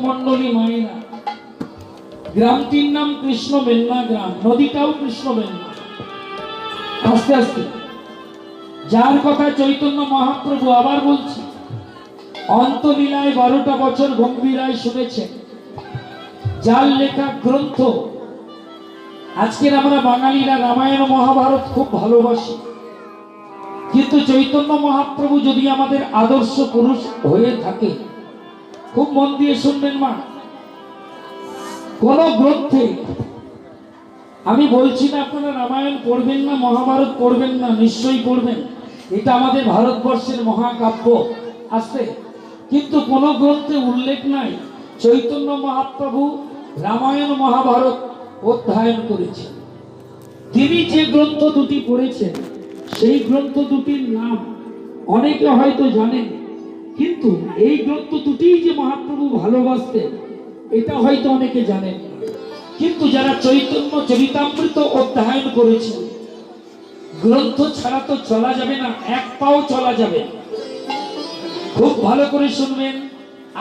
মন্ডলী মায়েরা, গ্রামটির নাম কৃষ্ণ বেন্না গ্রাম, নদীটাও কৃষ্ণ বেন্না। আস্তে আস্তে যার কথা চৈতন্য মহাপ্রভু, আবার বলছি, অন্তলীলায় 12টা বছর গম্ভীরায় শুনেছেন, যার লেখা গ্রন্থ। আজকের আমরা বাঙালিরা রামায়ণ মহাভারত খুব ভালোবাসি, কিন্তু চৈতন্য মহাপ্রভু যদি আমাদের আদর্শ পুরুষ হয়ে থাকে, খুব মন দিয়ে শুনবেন মা, কোন গ্রন্থে, আমি বলছি না আপনারা রামায়ণ পড়বেন না, মহাভারত পড়বেন না, নিশ্চয়ই পড়বেন, এটা আমাদের ভারতবর্ষের মহাকাব্য আছে, কিন্তু কোন গ্রন্থে উল্লেখ নাই চৈতন্য মহাপ্রভু রামায়ণ মহাভারত অধ্যয়ন করেছেন। তিনি যে গ্রন্থ দুটি পড়েছেন, সেই গ্রন্থ দুটির নাম অনেকে হয়তো জানেন, কিন্তু এই গ্রন্থ দুটিই যে মহাপ্রভু ভালোবাসতেন এটা হয়তো অনেকে জানেন না। কিন্তু যারা চৈতন্য চরিতামৃত অধ্যয়ন করেছেন, গ্রন্থ ছাড়া তো চলা যাবে না, এক পাও চলা যাবে। খুব ভালো করে শুনবেন,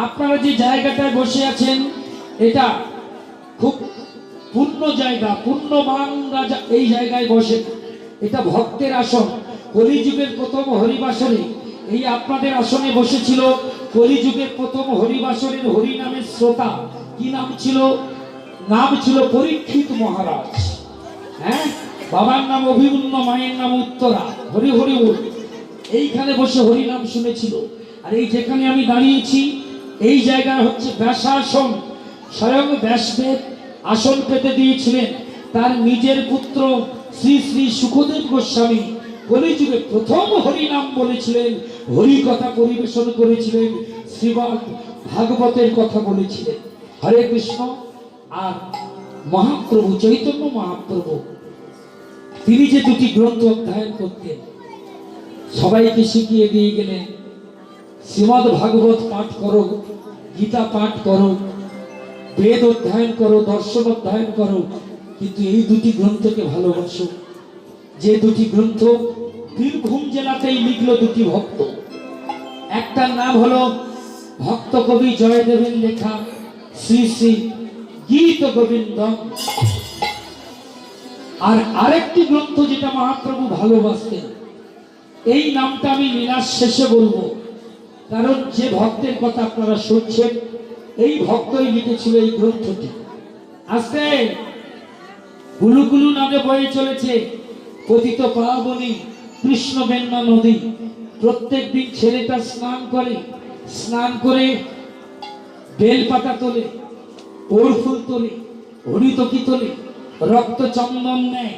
আপনারা যে জায়গাটায় বসে আছেন এটা খুব পূর্ণ জায়গা, পূর্ণবান রাজা এই জায়গায় বসে, এটা ভক্তের আসন। কলিযুগের প্রথম হরিবাসরে এই আপনাদের আসনে বসেছিল কলিযুগের প্রথম হরিবাসরের হরি নামের শ্রোতা। কি নাম ছিল? নাম ছিল পরীক্ষিত মহারাজ। হ্যাঁ, বাবার নাম অভিমন্য, মায়ের নাম উত্তরা। হরি হরি বল, এইখানে বসে হরি নাম শুনেছিল। আর এই যেখানে আমি দাঁড়িয়েছি এই জায়গা হচ্ছে ব্যাসাসন। স্বয়ং ব্যাসদেব আসন পেতে দিয়েছিলেন তার নিজের পুত্র শ্রী শ্রী সুখদেব গোস্বামী। কলিযুগে প্রথম হরি নাম বলেছিলেন, হরি কথা পরিবেশন করেছিলেন, শ্রীমদ্ ভাগবতের কথা বলেছিলেন। হরে কৃষ্ণ। আর মহাপ্রভু চৈতন্য মহাপ্রভু তিনি যে দুটি গ্রন্থ অধ্যয়ন করতেন, সবাইকে শিখিয়ে দিয়ে গেলেন, শ্রীমদ্ ভাগবত পাঠ করো, গীতা পাঠ করো, বেদ অধ্যয়ন করো, দর্শন অধ্যয়ন করো, কিন্তু এই দুটি গ্রন্থকে ভালোবাসো। যে দুটি গ্রন্থ বীরভূম জেলাতেই লিখলো দুটি ভক্ত। একটার নাম হলো ভক্ত কবি জয়দেবের লেখা শ্রী শ্রী গীত গোবিন্দম, আর আরেকটি গ্রন্থ যেটা মহাপ্রভু ভালোবাসতেন, এই নামটা আমি লীলার শেষে বলবো, কারণ যে ভক্তের কথা আপনারা শুনছেন এই ভক্তই লিখেছিল এই গ্রন্থটি। আস্তে গুলুগুলু নদে বয়ে চলেছে পতিত পাবনী কৃষ্ণ বেন্না নদী। প্রত্যেক দিন ছেলেটা স্নান করে, স্নান করে বেলপাতা তোলে, ওর ফুল তোলে, হরিতকি তোলে, রক্ত চন্দন নেয়,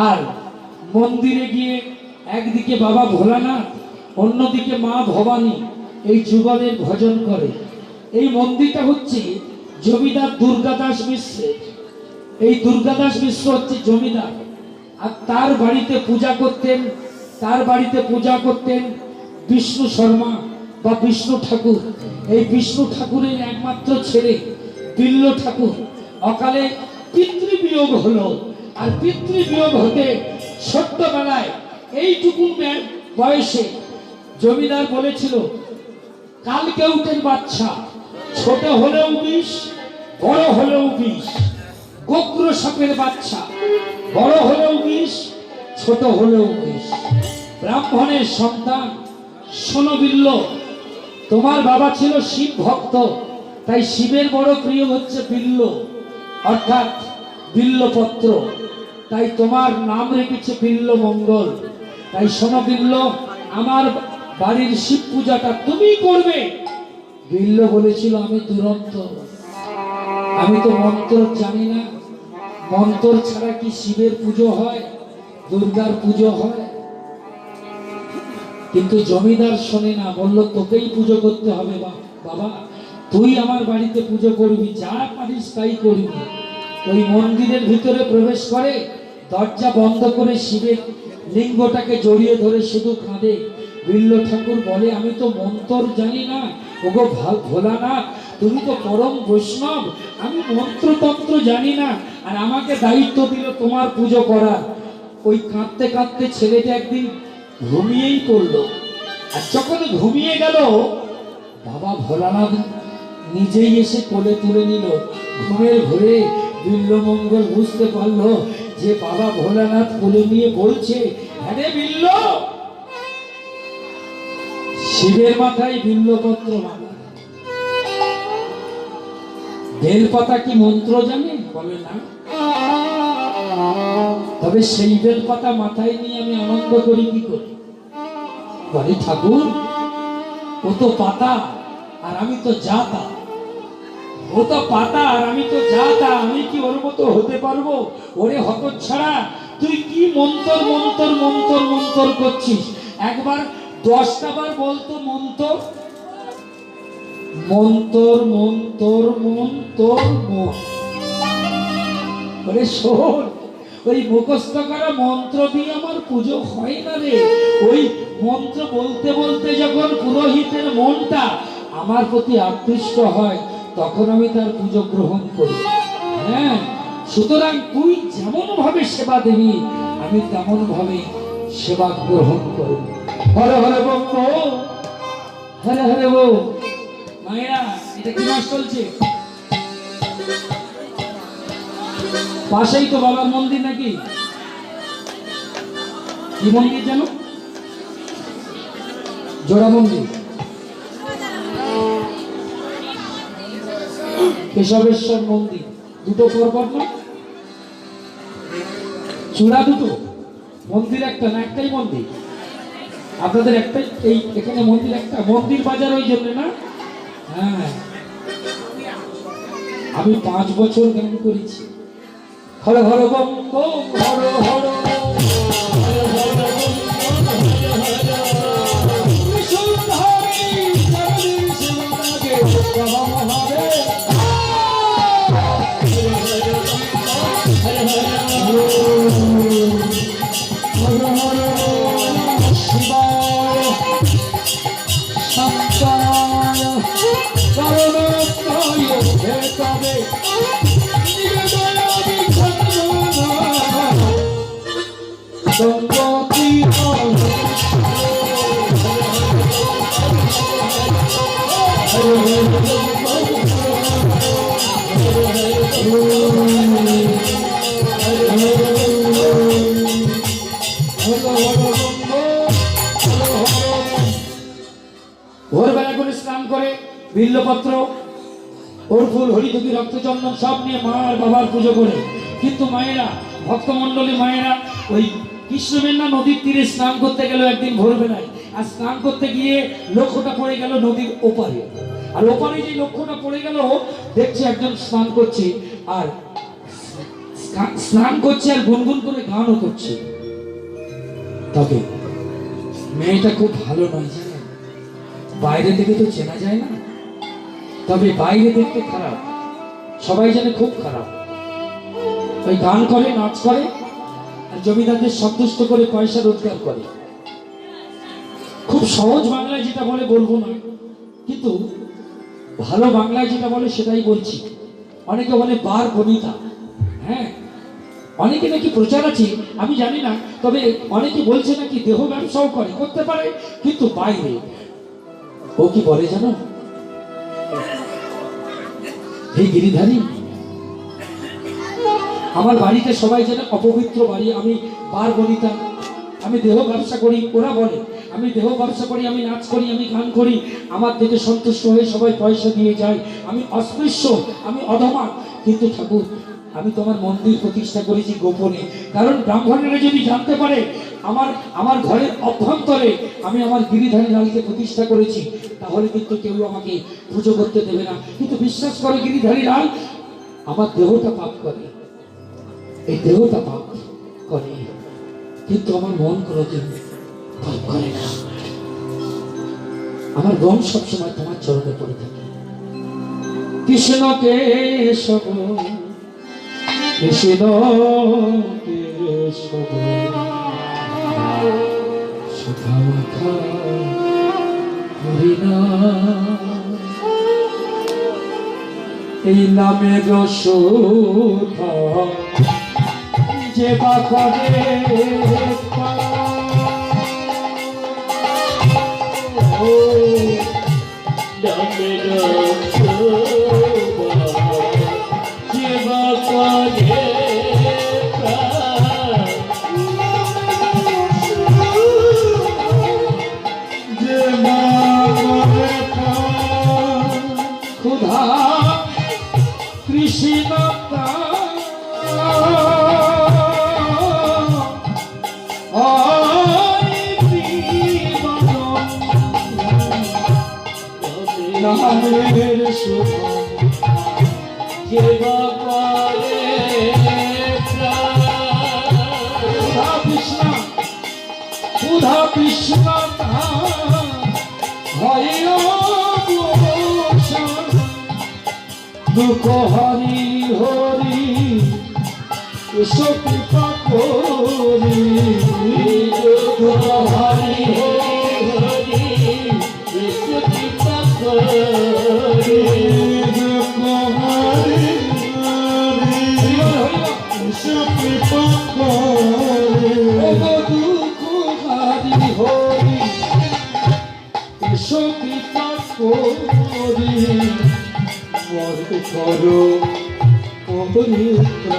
আর মন্দিরে গিয়ে একদিকে বাবা ভোলানাথ, অন্যদিকে মা ভবানী এই যুগলের ভজন করে। এই মন্দিরটা হচ্ছে জমিদার দুর্গাদাস মিশ্রের। এই দুর্গাদাস মিশ্র হচ্ছে জমিদার, আর তার বাড়িতে পূজা করতেন বিষ্ণু শর্মা বা বিষ্ণু ঠাকুর। এই বিষ্ণু ঠাকুরের একমাত্র ছেলে বিল্ল ঠাকুর অকালে পিতৃবিয়োগ হলো। আর পিতৃবিয়োগ হতে ছোট্টবেলায় এইটুকু বয়সে জমিদার বলেছিল, কালকে উঠের বাচ্চা, ছোট হলেও বিষ, বড় হলেও বিষ। গোগ্র সাপের বাচ্চা, বড় হলেও বিষ, ছোট হলেও বিষ। ব্রাহ্মণের সন্তান, শোনো বিল্ল, তোমার বাবা ছিল শিব ভক্ত, তাই শিবের বড় প্রিয় হচ্ছে বিল্ল, অর্থাৎ বিল্লপত্র, তাই তোমার নাম রেখেছে বিল্ল মঙ্গল। তাই শোনো বিল্ল, আমার বাড়ির শিব পূজাটা তুমি করবে। বিল্ল বলেছিল, আমি দুরন্ত, আমি তো মন্ত্র জানি না, মন্ত্র ছাড়া কি শিবের পুজো হয়, দুর্গার পুজো হয়? কিন্তু জমিদার শোনে না, বলল তোকেই পুজো করতে হবে বাবা, তুই আমার বাড়িতে পুজো করবি, যা পারিস তাই করবি। ওই মন্দিরের ভিতরে প্রবেশ করে, দরজা বন্ধ করে শিবের লিঙ্গটাকে জড়িয়ে ধরে শুধু কাঁদে। বিল্ল ঠাকুর বলে, আমি তো মন্ত্র জানি না, ওগো ভোলানাথ, তুমি তো পরম বৈষ্ণব, আমি মন্ত্রতন্ত্র জানি না, আর আমাকে দায়িত্ব দিল তোমার পুজো করার। ওই কাঁদতে কাঁদতে ছেলেটা একদিন ঘুমিয়েই পড়লো। আর যখন ঘুমিয়ে গেল, বাবা ভোলানাথ নিজেই এসে কোলে তুলে নিল। ঘুমের ঘোরে বিল্লমঙ্গল বুঝতে পারলো যে বাবা ভোলানাথ কোলে নিয়ে বলছে, আরে বিল্ল, শিবের মাথায় বিল্লপত্র মাথা, বেলপাতা কি মন্ত্র জানে? বলে না। তবে সেই বেলপাতা মাথায় নিয়ে আমি আনন্দ করি কি করে? বলে ঠাকুর, ও তো পাতা আর আমি তো জাতা। ও তো পাতা আর আমি তো জাতা, আমি কি ওর মতো হতে পারবো? ওরে হতচ্ছাড়া, তুই কি মন্তর মন্তর মন্তর মন্তর করছিস? একবার 10টা বার বলতো মন্তর মন্তর মন্তর মন্তর মন। ওরে শোন, ওই মুখস্থ করা মন্ত্র দিয়ে আমার পুজো হয় না রে। ওই মন্ত্র বলতে বলতে যখন পুরোহিতের মনটা আমার প্রতি আকৃষ্ট হয়, তখন আমি তার পুজো গ্রহণ করি। হ্যাঁ, সুতরাং তুই যেমন ভাবে সেবা দিবি, আমি তেমন ভাবে সেবা গ্রহণ করব। হরে হরে বক্ত, হরে হরে বউ। মায়েরা, এটা কি মাস চলছে? পাশেই তো বাবার মন্দির নাকি? কি মন্দির যেন? জোড়া মন্দির, কেশবেশ্বর মন্দির। দুটো পরপর না? চূড়া দুটো, মন্দির একটা না? একটাই মন্দির আপনাদের? একটাই? এই এখানে মন্দির একটা, মন্দির বাজার ওই জন্য না? হ্যাঁ, আমি 5 বছর গান করেছি। হর হর বম বম হর হর, ভোরবেলা করে স্নান করে বিল্লপত্র, ওর ফুল, হরিদুগি, রক্তচন্দন সব নিয়ে মা আর বাবার পুজো করে। কিন্তু মায়েরা, ভক্তমণ্ডলী মায়েরা, ওই কৃষ্ণবেন্না নদীর তীরে স্নান করতে গেল একদিন ভোরবেলায়। আর স্নান করতে গিয়ে লক্ষ্যটা পড়ে গেল নদীর ওপারে। আর ওপারে যে লক্ষ্যটা পড়ে গেল, দেখছে একজন স্নান করছে, আর স্নান করছে আর গুনগুন করে গানও করছে। তবে মেয়েটা খুব ভালো নয় জানেন, বাইরে থেকে তো চেনা যায় না, তবে বাইরে দেখতে খারাপ, সবাই জানে খুব খারাপ। ওই গান করে, নাচ করে, আর জমিদারদের সন্তুষ্ট করে পয়সা রোজগার করে। খুব সহজ বাংলায় যেটা বলে বলবো না, কিন্তু ভালো বাংলায় যেটা বলে সেটাই বলছি। অনেকে বলে বার বনিতা। হ্যাঁ, অনেকে নাকি প্রচার আছে, আমি জানি না, তবে অনেকে বলছে নাকি দেহ ব্যবসাও করে, করতে পারে, কিন্তু বাইরে ও কি বলে জানো? এই গিরিধারী, আমার বাড়িতে সবাই জানে অপবিত্র বাড়ি, আমি বার বনিতা, আমি দেহ ব্যবসা করি। ওরা বলে আমি দেহ ব্যবসা করি, আমি নাচ করি, আমি গান করি, আমার দেখে সন্তুষ্ট হয়ে সবাই পয়সা দিয়ে যায়, আমি অস্পৃশ্য, আমি অধমা। কিন্তু ঠাকুর, আমি তোমার মন্দির প্রতিষ্ঠা করেছি গোপনে, কারণ ব্রাহ্মণেরা যদি জানতে পারে আমার ঘরের অভ্যন্তরে আমি আমার গিরিধারী লালকে প্রতিষ্ঠা করেছি, তাহলে কিন্তু কেউ আমাকে পুজো করতে দেবে না। কিন্তু বিশ্বাস করে গিরিধারী লাল আমার দেহটা পাপ করে, এই দেহটা পাপ করে, কিন্তু আমার মন কোনোদিন পাপ করে না। আমার মন সবসময় তোমার চরণে পড়ে থাকে। কৃষ্ণ কেশব কৃষ্ণ কেশব সুধা মাখা হরিনাম, এই নামের সুধা যে বাকরে নামের প্রাণের সুখ যে বাপারে ক্ষুধা তৃষ্ণা ক্ষুধা তৃষ্ণা হয় দুঃখ হরি হরি এসো কৃপা করি দুঃখ হরি হরি এসো কৃপা করি দুঃখ হরি হরি এসো কৃপা করি দুঃখ হরি হরি এসো কৃপা করি মরে করো পবিত্র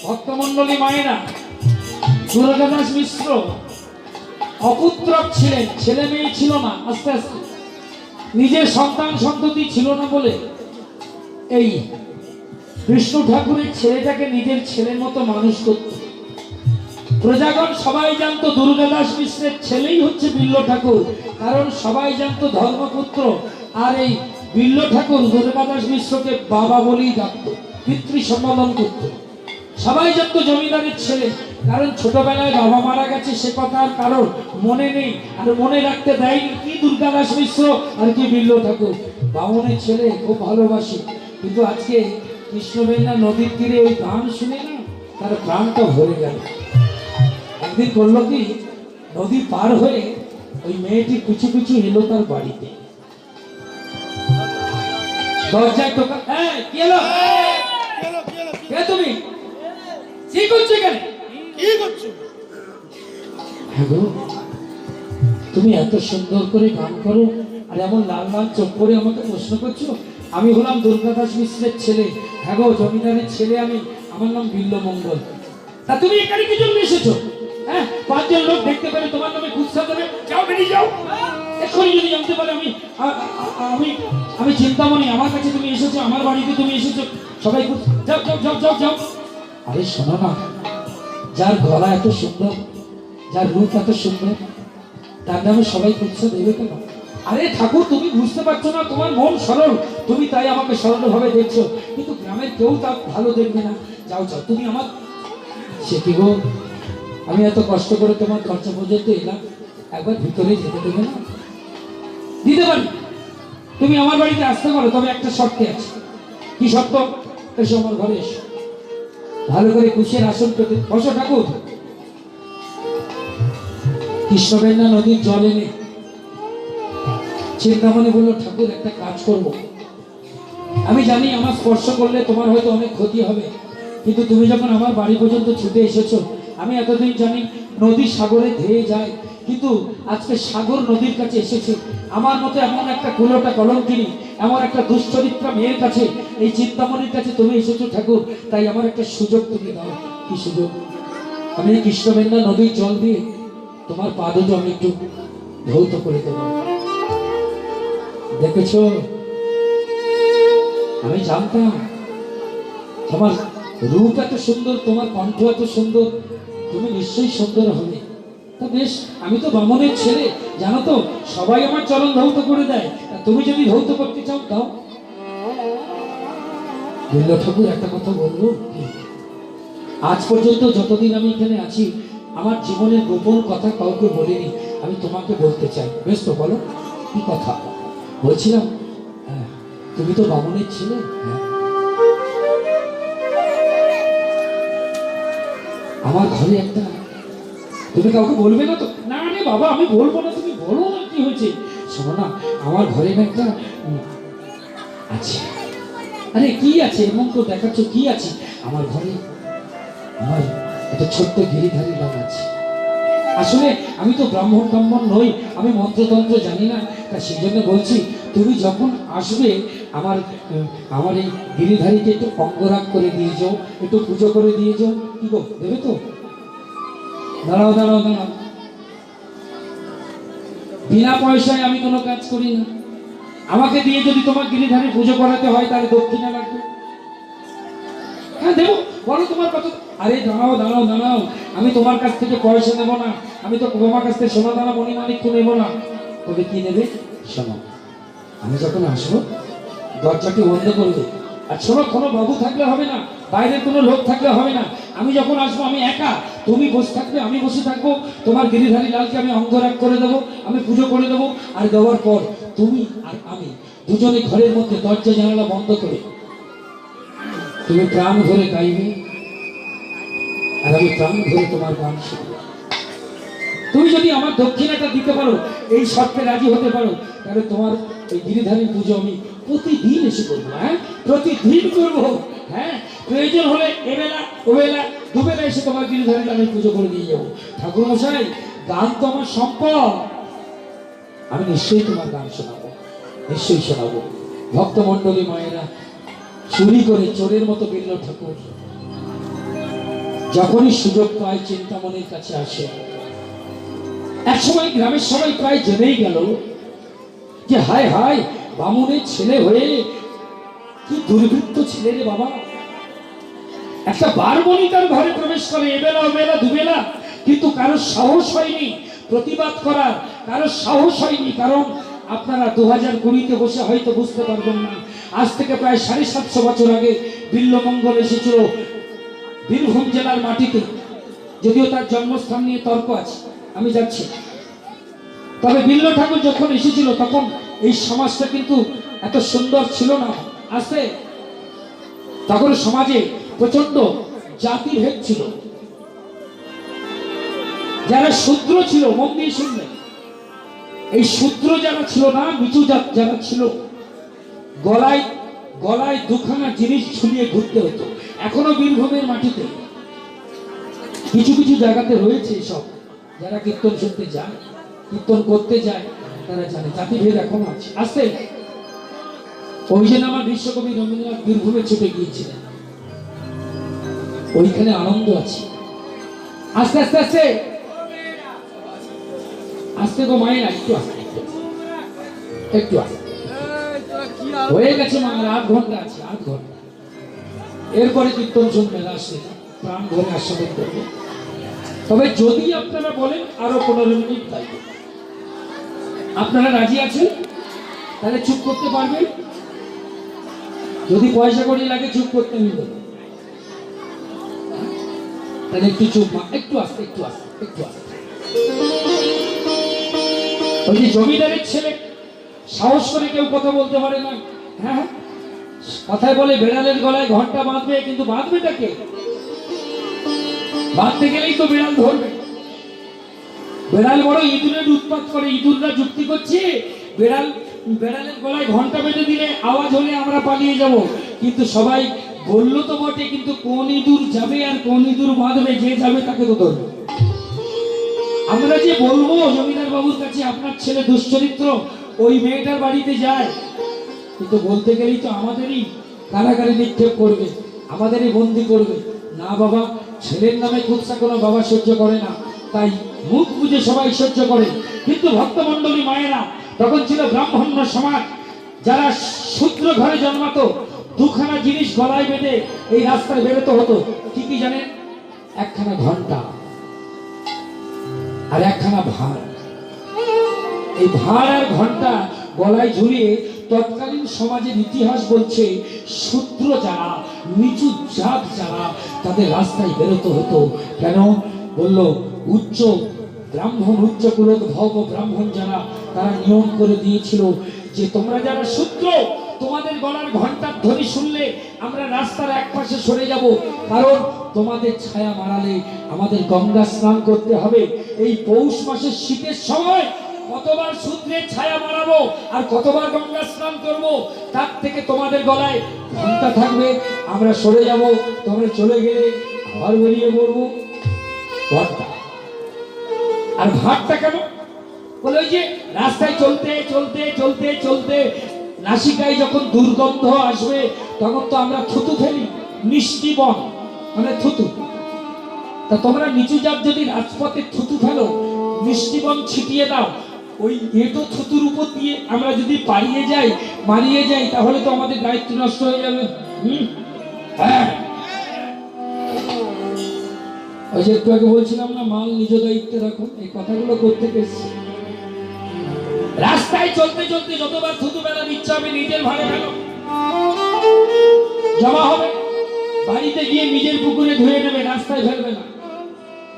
ভক্তমন্ডলী মায়েরা, দুর্গাদাস মিশ্র অপুত্রক ছিলেন, ছেলে মেয়ে ছিল না। আস্তে আস্তে নিজের সন্তান সন্ততি ছিল না বলে এই বিষ্ণু ঠাকুরের ছেলেটাকে নিজের ছেলের মতো মানুষ করত। প্রজাগণ সবাই জানতো দুর্গাদাস মিশ্রের ছেলেই হচ্ছে বিল্ল ঠাকুর, কারণ সবাই জানতো ধর্মপুত্র। আর এই বিল্ল ঠাকুর দুর্গাদাস মিশ্রকে বাবা বলেই ডাকত, পিতৃ সম্বোধন করত। সবাই জানতো জমিদারের ছেলে, কারণ ছোটবেলায় বাবা মারা গেছে সে কথা আর কারোর মনে নেই, আর মনে রাখতে দেয়নি কি দুর্গাদাস মিশ্র আর কি বিল্ল ঠাকুর। বামনের ছেলে খুব ভালোবাসি, কিন্তু আজকে কৃষ্ণবেন্না নদীর তীরে ওই গান শুনে না তার প্রাণটা ভরে গেল। একদিন করলো কি, নদী পার হয়ে ওই মেয়েটি পিছু পিছু এলো তার বাড়িতে। দরজায় টোকা, কি এলো? কে তুমি? কি করছো এখানে? কি করছো? তুমি এত সুন্দর করে গান করো আর এমন লাল লাল চোখ করে আমাকে প্রশ্ন করছো? আমি হলাম দুর্গাদাস মিশ্রের ছেলে। হ্যাঁ গো, জমিদারের ছেলে আমি, আমার নাম বিল্ল মঙ্গল। তা তুমি এখানে কি জন্য এসেছো? হ্যাঁ, 5 জন লোক দেখতে পেলে তোমার নামে কুৎসা দেবে। যাও, বেরিয়ে যাও এক্ষুনি। যদি জানতে পারে আমি আমি আমি চিন্তামণি, আমার কাছে তুমি এসেছো, আমার বাড়িতে তুমি এসেছো, সবাই যাও যাও যাও যাও যাও। আরে শোনো না, যার গলা এত সুন্দর, যার রূপ এত সুন্দর, তার নামে সবাই কুৎসা দেবে কেন? আরে ঠাকুর, তুমি বুঝতে পারছো না, তোমার মন সরল, তুমি তাই আমাকে সরলভাবে দেখছো, কিন্তু গ্রামের কেউ তা ভালো দেখবে না। যাও যাও তুমি আমার। সে কি গো, আমি এত কষ্ট করে তোমার খরচা পর্যন্ত এলাম, একবার ভিতরে যেতে দেবে না? দিতে পারি, তুমি আমার বাড়িতে আসতে পারো, তবে একটা শর্তে আছে। কি শর্ত? এসো আমার ঘরে, এসো, ভালো করে কুশের আসন পেতে বসো। ঠাকুর, কৃষ্ণবেন্না নদীর জল এনে চিন্তামণি বলল, ঠাকুর একটা কাজ করব। আমি জানি আমার স্পর্শ করলে তোমার হয়তো অনেক ক্ষতি হবে, কিন্তু তুমি যখন আমার বাড়ি পর্যন্ত ছুটে এসেছো, আমি এতদিন জানি নদী সাগরে ধেয়ে যায়, কিন্তু আজকে সাগর নদীর কাছে এসেছে। আমার মতো এমন একটা কুলোটা কলঙ্কিনী, এমন একটা দুশ্চরিত্রা মেয়ের কাছে, এই চিন্তামণির কাছে তুমি এসেছো ঠাকুর, তাই আমার একটা সুযোগ তুমি দাও। কি সুযোগ? আমি কৃষ্ণবেন্না নদীর জল দিয়ে তোমার পাদুটো আমি একটু ধৌত করে দেব। দেখেছো, আমি জানতাম তোমার রূপ এত সুন্দর, তোমার কণ্ঠ এত সুন্দর, তুমি নিশ্চয়ই সুন্দর হবে। তা বেশ, আমি তো বামনের ছেলে, জানো তো, সবাই আমার চরণ ধৌত করে দেয়, তুমি যদি ধৌত করতে চাও দাও। বিল্ল ঠাকুর একটা কথা বলবো, আজ পর্যন্ত যতদিন আমি এখানে আছি, আমার জীবনের গোপন কথা কাউকে বলিনি, আমি তোমাকে বলতে চাই। বেশ তো, বলো কি কথা? বলছিলাম, তুমি তো বামনের ছেলে, আমার ঘরে একটা, তুমি কাউকে বলবে না তো? না রে বাবা, আমি বলবো না, তুমি বলো না, কি হয়েছে? শোনো না, আমার ঘরে একটা আছে। আরে কি আছে এমন তো দেখাচ্ছ, কি আছে আমার ঘরে? আমার একটা ছোট্ট গিরিধারী লাল আছে। আসলে আমি তো ব্রাহ্মণ টাম্মণ নই, আমি মন্ত্রতন্ত্র জানি না, তা সেই জন্য বলছি তুমি যখন আসবে আমার আমার এই গিরিধারীকে একটু অঙ্গরাগ করে দিয়ে যাও, একটু পুজো করে দিয়ে যাও। কি গো, দেবে তো? দাঁড়াও দাঁড়াও দাঁড়াও, বিনা পয়সায় আমি কোনো কাজ করি না। আমাকে দিয়ে যদি তোমার গিরিধারী পুজো করাতে হয় তাহলে দক্ষিণা লাগবে। হ্যাঁ দেবো, বলো তোমার কত। আরে দাঁড়াও দাঁড়াও দাঁড়াও, আমি তোমার কাছ থেকে পয়সা নেবো না, আমি তো তোমার কাছ থেকে সোনা দানা মণিমাণিক্য নেবো না। তবে কি নেবে শোনো, আমি যখন আসবো দরজাটি বন্ধ করবে। আর শোনো, কোনো বাবু থাকলে হবে না, বাইরের কোনো লোক থাকলে হবে না। আমি যখন আসবো আমি একা, তুমি বসে থাকবে, আমি বসে থাকবো। তোমার গিরিধারী লালকে আমি অঙ্গরাগ করে দেবো, আমি পুজো করে দেবো। আর দেওয়ার পর তুমি আর আমি দুজনে ঘরের মধ্যে দরজা জানালা বন্ধ করে তুমি প্রাণ ভরে গাইবে, আর আমি প্রাণ ভরে তোমার গান শুনবো। তুমি যদি আমার দক্ষিণাটা দিতে পারো, এই শর্তে রাজি হতে পারো, তাহলে তোমার এই গিরিধারীর পুজো আমি প্রতিদিন এসে করবো। হ্যাঁ, প্রতিদিন করবো। হ্যাঁ, প্রয়োজন হলে এবেলা ওবেলা দুবেলা এসে তোমার গিরিধারীর আমি পুজো করে দিয়ে যাবো। ঠাকুর মশাই, গান তো আমার সম্পদ, আমি নিশ্চয়ই তোমার গান শোনাবো, নিশ্চয়ই শোনাবো। ভক্তমণ্ডলী মায়েরা চুরি করে চোরের মতো বিল্ল ঠাকুর যখনই সুযোগ পায় চিন্তামণির কাছে আসে। একসময় গ্রামের সবাই প্রায় জেনেই গেল যে হায় হায়, বামুনের ছেলে হয়ে কি দুর্বৃত্ত ছেলে রে বাবা। একটা বারবনি তার ঘরে প্রবেশ করে, এবেলা ওবেলা দুবেলা, কিন্তু কারোর সাহস হয়নি প্রতিবাদ করার, কারোর সাহস হয়নি। কারণ আপনারা 2020-তে বসে হয়তো বুঝতে পারবেন না, আজ থেকে প্রায় 750 বছর আগে বিল্লমঙ্গল এসেছিল বীরভূম জেলার মাটিতে। যদিও তার জন্মস্থান নিয়ে তর্ক আছে, আমি যাচ্ছি। তবে বিল্ল ঠাকুর যখন এসেছিল তখন এই সমাজটা কিন্তু এত সুন্দর ছিল না। আসতে তখন সমাজে প্রচন্ড জাতিভেদ ছিল। যারা শূদ্র ছিল, মন দিয়ে শুনবেন, এই শূদ্র যারা ছিল না, নিচু জাত যারা ছিল, গলায় গলায় দুখানা জিনিস ঝুলিয়ে ঘুরতে হতো। এখনো বীরভূমের মাটিতে কিছু কিছু জায়গাতে রয়েছে সব। যারা কীর্তন শুনতে যায়, কীর্তন করতে যায়, তারা জানে জাতিভেদ এখনো আছে। আসতে ওই জন্য আমার বিশ্বকবি রবীন্দ্রনাথ বীরভূমে ছুটে গিয়েছিলেন, ওইখানে আনন্দ আছে। আস্তে আস্তে আস্তে আস্তে গো মায়েরা, একটু আস্তে, একটু আস্তে। হয়ে গেছে মা, আর 8 ঘন্টা আছে, 8 ঘন্টা। এরপরে কীর্তন শুনবেন, আসলে প্রাণ ভরে আস্বাদন করবে। তবে যদি আপনারা বলেন আরো 15 মিনিট থাকবে, আপনারা রাজি আছেন? তাহলে চুপ করতে পারবেন। যদি পয়সা কড়ি লাগে চুপ করতে হবে, তাহলে একটু চুপ মা, একটু আস্তে, একটু আস্তে, একটু আস্তে। ওই যে জমিদারের ছেলে, সাহস করে কেউ কথা বলতে পারে না। হ্যাঁ, কথায় বলে বেড়ালের গলায় ঘন্টা বাঁধবে, কিন্তু বাঁধবেটা কে? বাঁধতে গেলেই তো বিড়াল ধরবে। বেড়াল বড় ইঁদুরের উৎপাত করে, ইঁদুররা যুক্তি করছে বেড়ালের গলায় ঘন্টা বেঁধে দিলে আওয়াজ হলে আমরা পালিয়ে যাব। কিন্তু সবাই বললো তো বটে, কিন্তু কোন ইঁদুর যাবে আর কোন ইঁদুর বাঁধবে, যে যাবে তাকে তো ধরবে। আমরা যে বলবো জমিদার বাবুর কাছে আপনার ছেলে দুশ্চরিত্র, ওই মেয়েটার বাড়িতে যায়, কিন্তু বলতে গেলেই তো আমাদেরই কারাগারে নিক্ষেপ করবে, আমাদেরই বন্দি করবে। না বাবা, ছেলের নামে কুৎসা কোনো বাবা সহ্য করে না, তাই মুখ বুঝে সবাই সহ্য করে। কিন্তু ভক্তমণ্ডলী মায়েরা, তখন ছিল ব্রাহ্মণ্য সমাজ, যারা শূদ্র ঘরে জন্মাতো, দুখানা জিনিস গলায় বেঁধে এই রাস্তায় বেরোতে হতো। কি কি জানেন? একখানা ঘন্টা আর একখানা ভাঁড়। এই ভাঁড় আর ঘন্টা গলায় ঝুলিয়ে তৎকালীন সমাজের ইতিহাস বলছে শূদ্র যারা, নিচু জাত যারা, তাদের রাস্তায় বেরোতে হতো। কেন বললো? উচ্চ ব্রাহ্মণ, উচ্চ কুলোদ্ভব ব্রাহ্মণ যারা, তারা নিয়ম করে দিয়েছিল যে তোমরা যারা শূদ্র, তোমাদের গলার ঘন্টার ধ্বনি শুনলে আমরা রাস্তার এক পাশে সরে যাব, কারণ তোমাদের ছায়া মারালে আমাদের গঙ্গা স্নান করতে হবে। এই পৌষ মাসের শীতের সময় কতবার শূদ্রের ছায়া মারাবো আর কতবার গঙ্গা স্নান করবো, তার থেকে তোমাদের গলায় ঘন্টা থাকবে, আমরা সরে যাব, তোমরা চলে গেলে আবার বেরিয়ে পড়বো। ঘন্টা আর ভাতটা কেন? বলে ওই যে রাস্তায় চলতে চলতে চলতে চলতে নাসিকায় যখন দুর্গন্ধ আসবে তখন তো আমরা থুতু ফেলি, মিষ্টি বন মানে থুতু। তা তোমরা নিচু জাত যদি রাজপথে থুতু ফেলো, মিষ্টি বন ছিটিয়ে দাও, ওই এঁটো থুতুর উপর দিয়ে আমরা যদি মারিয়ে যাই তাহলে তো আমাদের দায়িত্ব নষ্ট হয়ে যাবে। হ্যাঁ, ওই যে একটু আগে বলছিলাম না, মাল নিজ দায়িত্বে রাখুন, এই কথাগুলো করতে এসেছি। রাস্তায় চলতে চলতে যতবার থুতু ফেলার ইচ্ছা হবে নিজের ভাড়ে ফেলো, জমা হবে, বাড়িতে গিয়ে নিজের পুকুরে ধুয়ে নেবে, রাস্তায় ফেলবে না।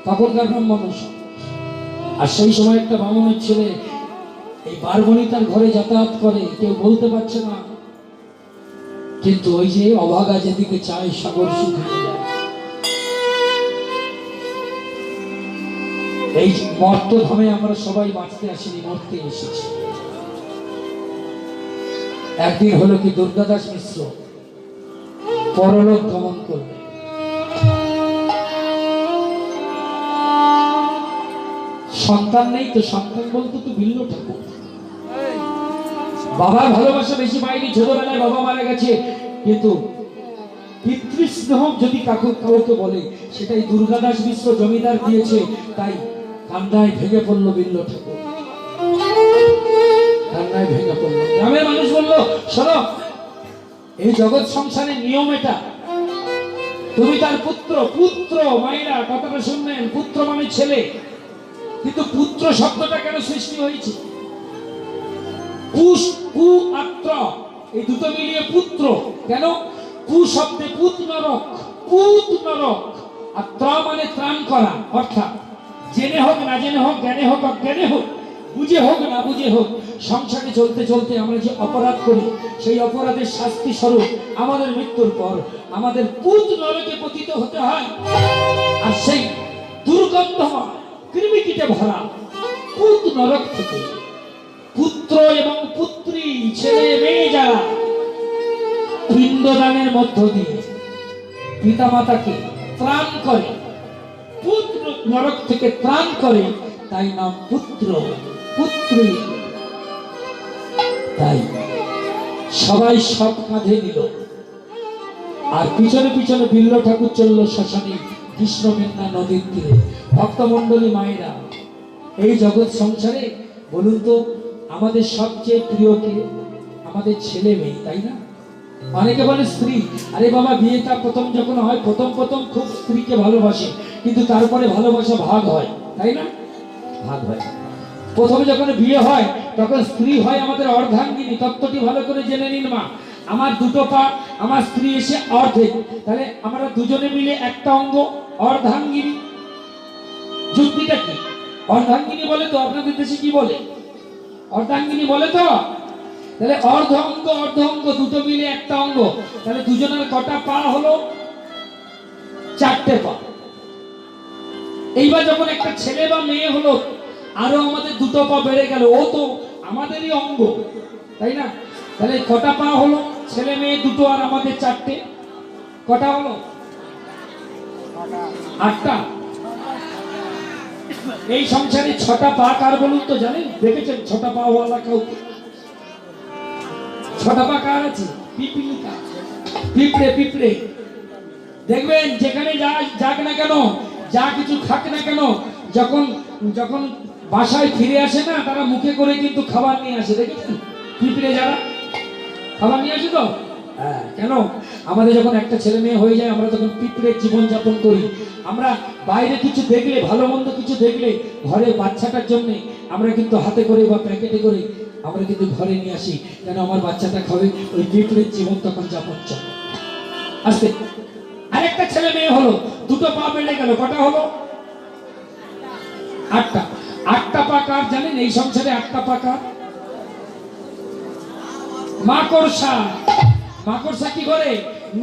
তখনকার মানুষ। আর সেই সময় একটা বামনের ছেলে এই বারবণিতার ঘরে যাতায়াত করে, কেউ বলতে পারছে না, কিন্তু ওই যে অভাগা যেদিকে চায় সাগর শুকিয়ে যায়। এই মর্তধামে আমরা সবাই বাঁচতে আসিনি, মরতে এসেছি। একদিন হলো কি দুর্গাদাস মিশ্র পরলোক গমন করবে। সন্তান নেই তো, সন্তান বলতে তো বিল্ল ঠাকুর। বাবার ভালোবাসা বেশি পাইনি, ছোটবেলায় বাবা মারা গেছে, কিন্তু পিতৃস্নেহ যদি কাউকে বলে সেটাই দুর্গাদাস মিশ্র জমিদার দিয়েছে। তাই কান্নায় ভেঙে পড়লো বিল্ল ঠাকুর, কান্নায় ভেঙে পড়লো। গ্রামের মানুষ বললো, শোনো, এই জগৎ সংসারের নিয়ম এটা, তুমি তার পুত্র। পুত্র মায়েরা কথাটা শুনবেন, পুত্র মানে ছেলে, কিন্তু পুত্র শব্দটা কেন সৃষ্টি হয়েছে? কু আত্র, এই দুটো মিলিয়ে পুত্র। কেন? কু শব্দে পুত নরক, আর ত্র মানে ত্রাণ করা, অর্থাৎ জেনে হোক না জেনে হোক, জ্ঞানে হোক অজ্ঞানে হোক, বুঝে হোক না বুঝে হোক, সংসারে চলতে চলতে আমরা যে অপরাধ করি, সেই অপরাধের শাস্তি স্বরূপ আমাদের মৃত্যুর পর আমাদের পুত নরকে পতিত হতে হয়। আর সেই দুর্গন্ধময় কৃমিকীটে ভরা পুত নরক থেকে পুত্র এবং পুত্রী, ছেলে মেয়ে যারা পিণ্ডদানের মধ্য দিয়ে পিতামাতাকে ত্রাণ করে, পুত্র নরক থেকে ত্রাণ করে, তাই নাম পুত্র পুত্রী। তাই সবাই সব কাঁধে নিল, আর পিছনে পিছনে বিল্ল ঠাকুর চলল শ্মশানে, কৃষ্ণমেঘনা নদীর তীরে। ভক্তমণ্ডলী মায়েরা, এই জগৎ সংসারে বলুন তো আমাদের সবচেয়ে প্রিয় কে? আমাদের ছেলে মেয়ে, তাই না? অনেকে বলে স্ত্রী। আরে বাবা, বিয়েটা প্রথম যখন হয়, প্রথম খুব স্ত্রীকে ভালোবাসে, কিন্তু তারপরে ভালোবাসা ভাগ হয়, তাই না? ভাগ হয়। প্রথমে যখন বিয়ে হয় তখন স্ত্রী হয় আমাদের অর্ধাঙ্গিনী। তত্ত্বটি ভালো করে জেনে নিন মা। আমার দুটো পা, আমার স্ত্রী এসে অর্ধেক, তাহলে আমরা দুজনে মিলে একটা অঙ্গ, অর্ধাঙ্গিনী। যুক্তিটা কি? অর্ধাঙ্গিনী বলে তো, আপনাদের দেশে কি বলে? অর্ধাঙ্গিনী বলে তো। তাহলে অর্ধ অঙ্গ দুটো মিলে একটা অঙ্গ, তাহলে দুজনের কটা পা হলো? 4টে পা। এইবার যখন একটা ছেলে বা মেয়ে হলো, আরো আমাদের দুটো পা বেড়ে গেল, ও তো আমাদেরই অঙ্গ, তাই না? তাহলে কটা পা হলো? ছেলে মেয়ে দুটো আর আমাদের 4টে, কটা হলো? 8টা। এই সংসারে 6টা পা কার বলুন তো, জানেন? দেখেছেন 6টা পা ওয়ালা কেউ? 6টা পা কার আছে? পিপিলিকা, পিঁপড়ে। দেখবেন যেখানে যাক না কেন, যা কিছু খাক না কেন, যখন বাসায় ফিরে আসে না, তারা মুখে করে কিন্তু খাবার নিয়ে আসে। দেখেছেন পিঁপড়ে যারা খাবার নিয়ে আসে তো? হ্যাঁ। কেন? আমাদের যখন একটা ছেলে মেয়ে হয়ে যায়, আমরা তখন পিঁপড়ের জীবন যাপন করি। আমরা বাইরে কিছু দেখলে, ভালো মন্দ কিছু দেখলে, ঘরে বাচ্চাটার জন্য আমরা কিন্তু হাতে করে বা প্যাকেটে করে আমরা কিন্তু ঘরে নিয়ে আসি, কেন আমার বাচ্চাটা খাবে। ওই পিঁপড়ের জীবন তখন যাপন চলে। আস্তে আরেকটা ছেলে মেয়ে হলো, দুটো পা বেড়ে গেল, কটা হলো? 8টা। 8টা পা কার জানেন? এই সংসারে 8টা পা কার? মাকড়সা। মাকড়সা কি করে?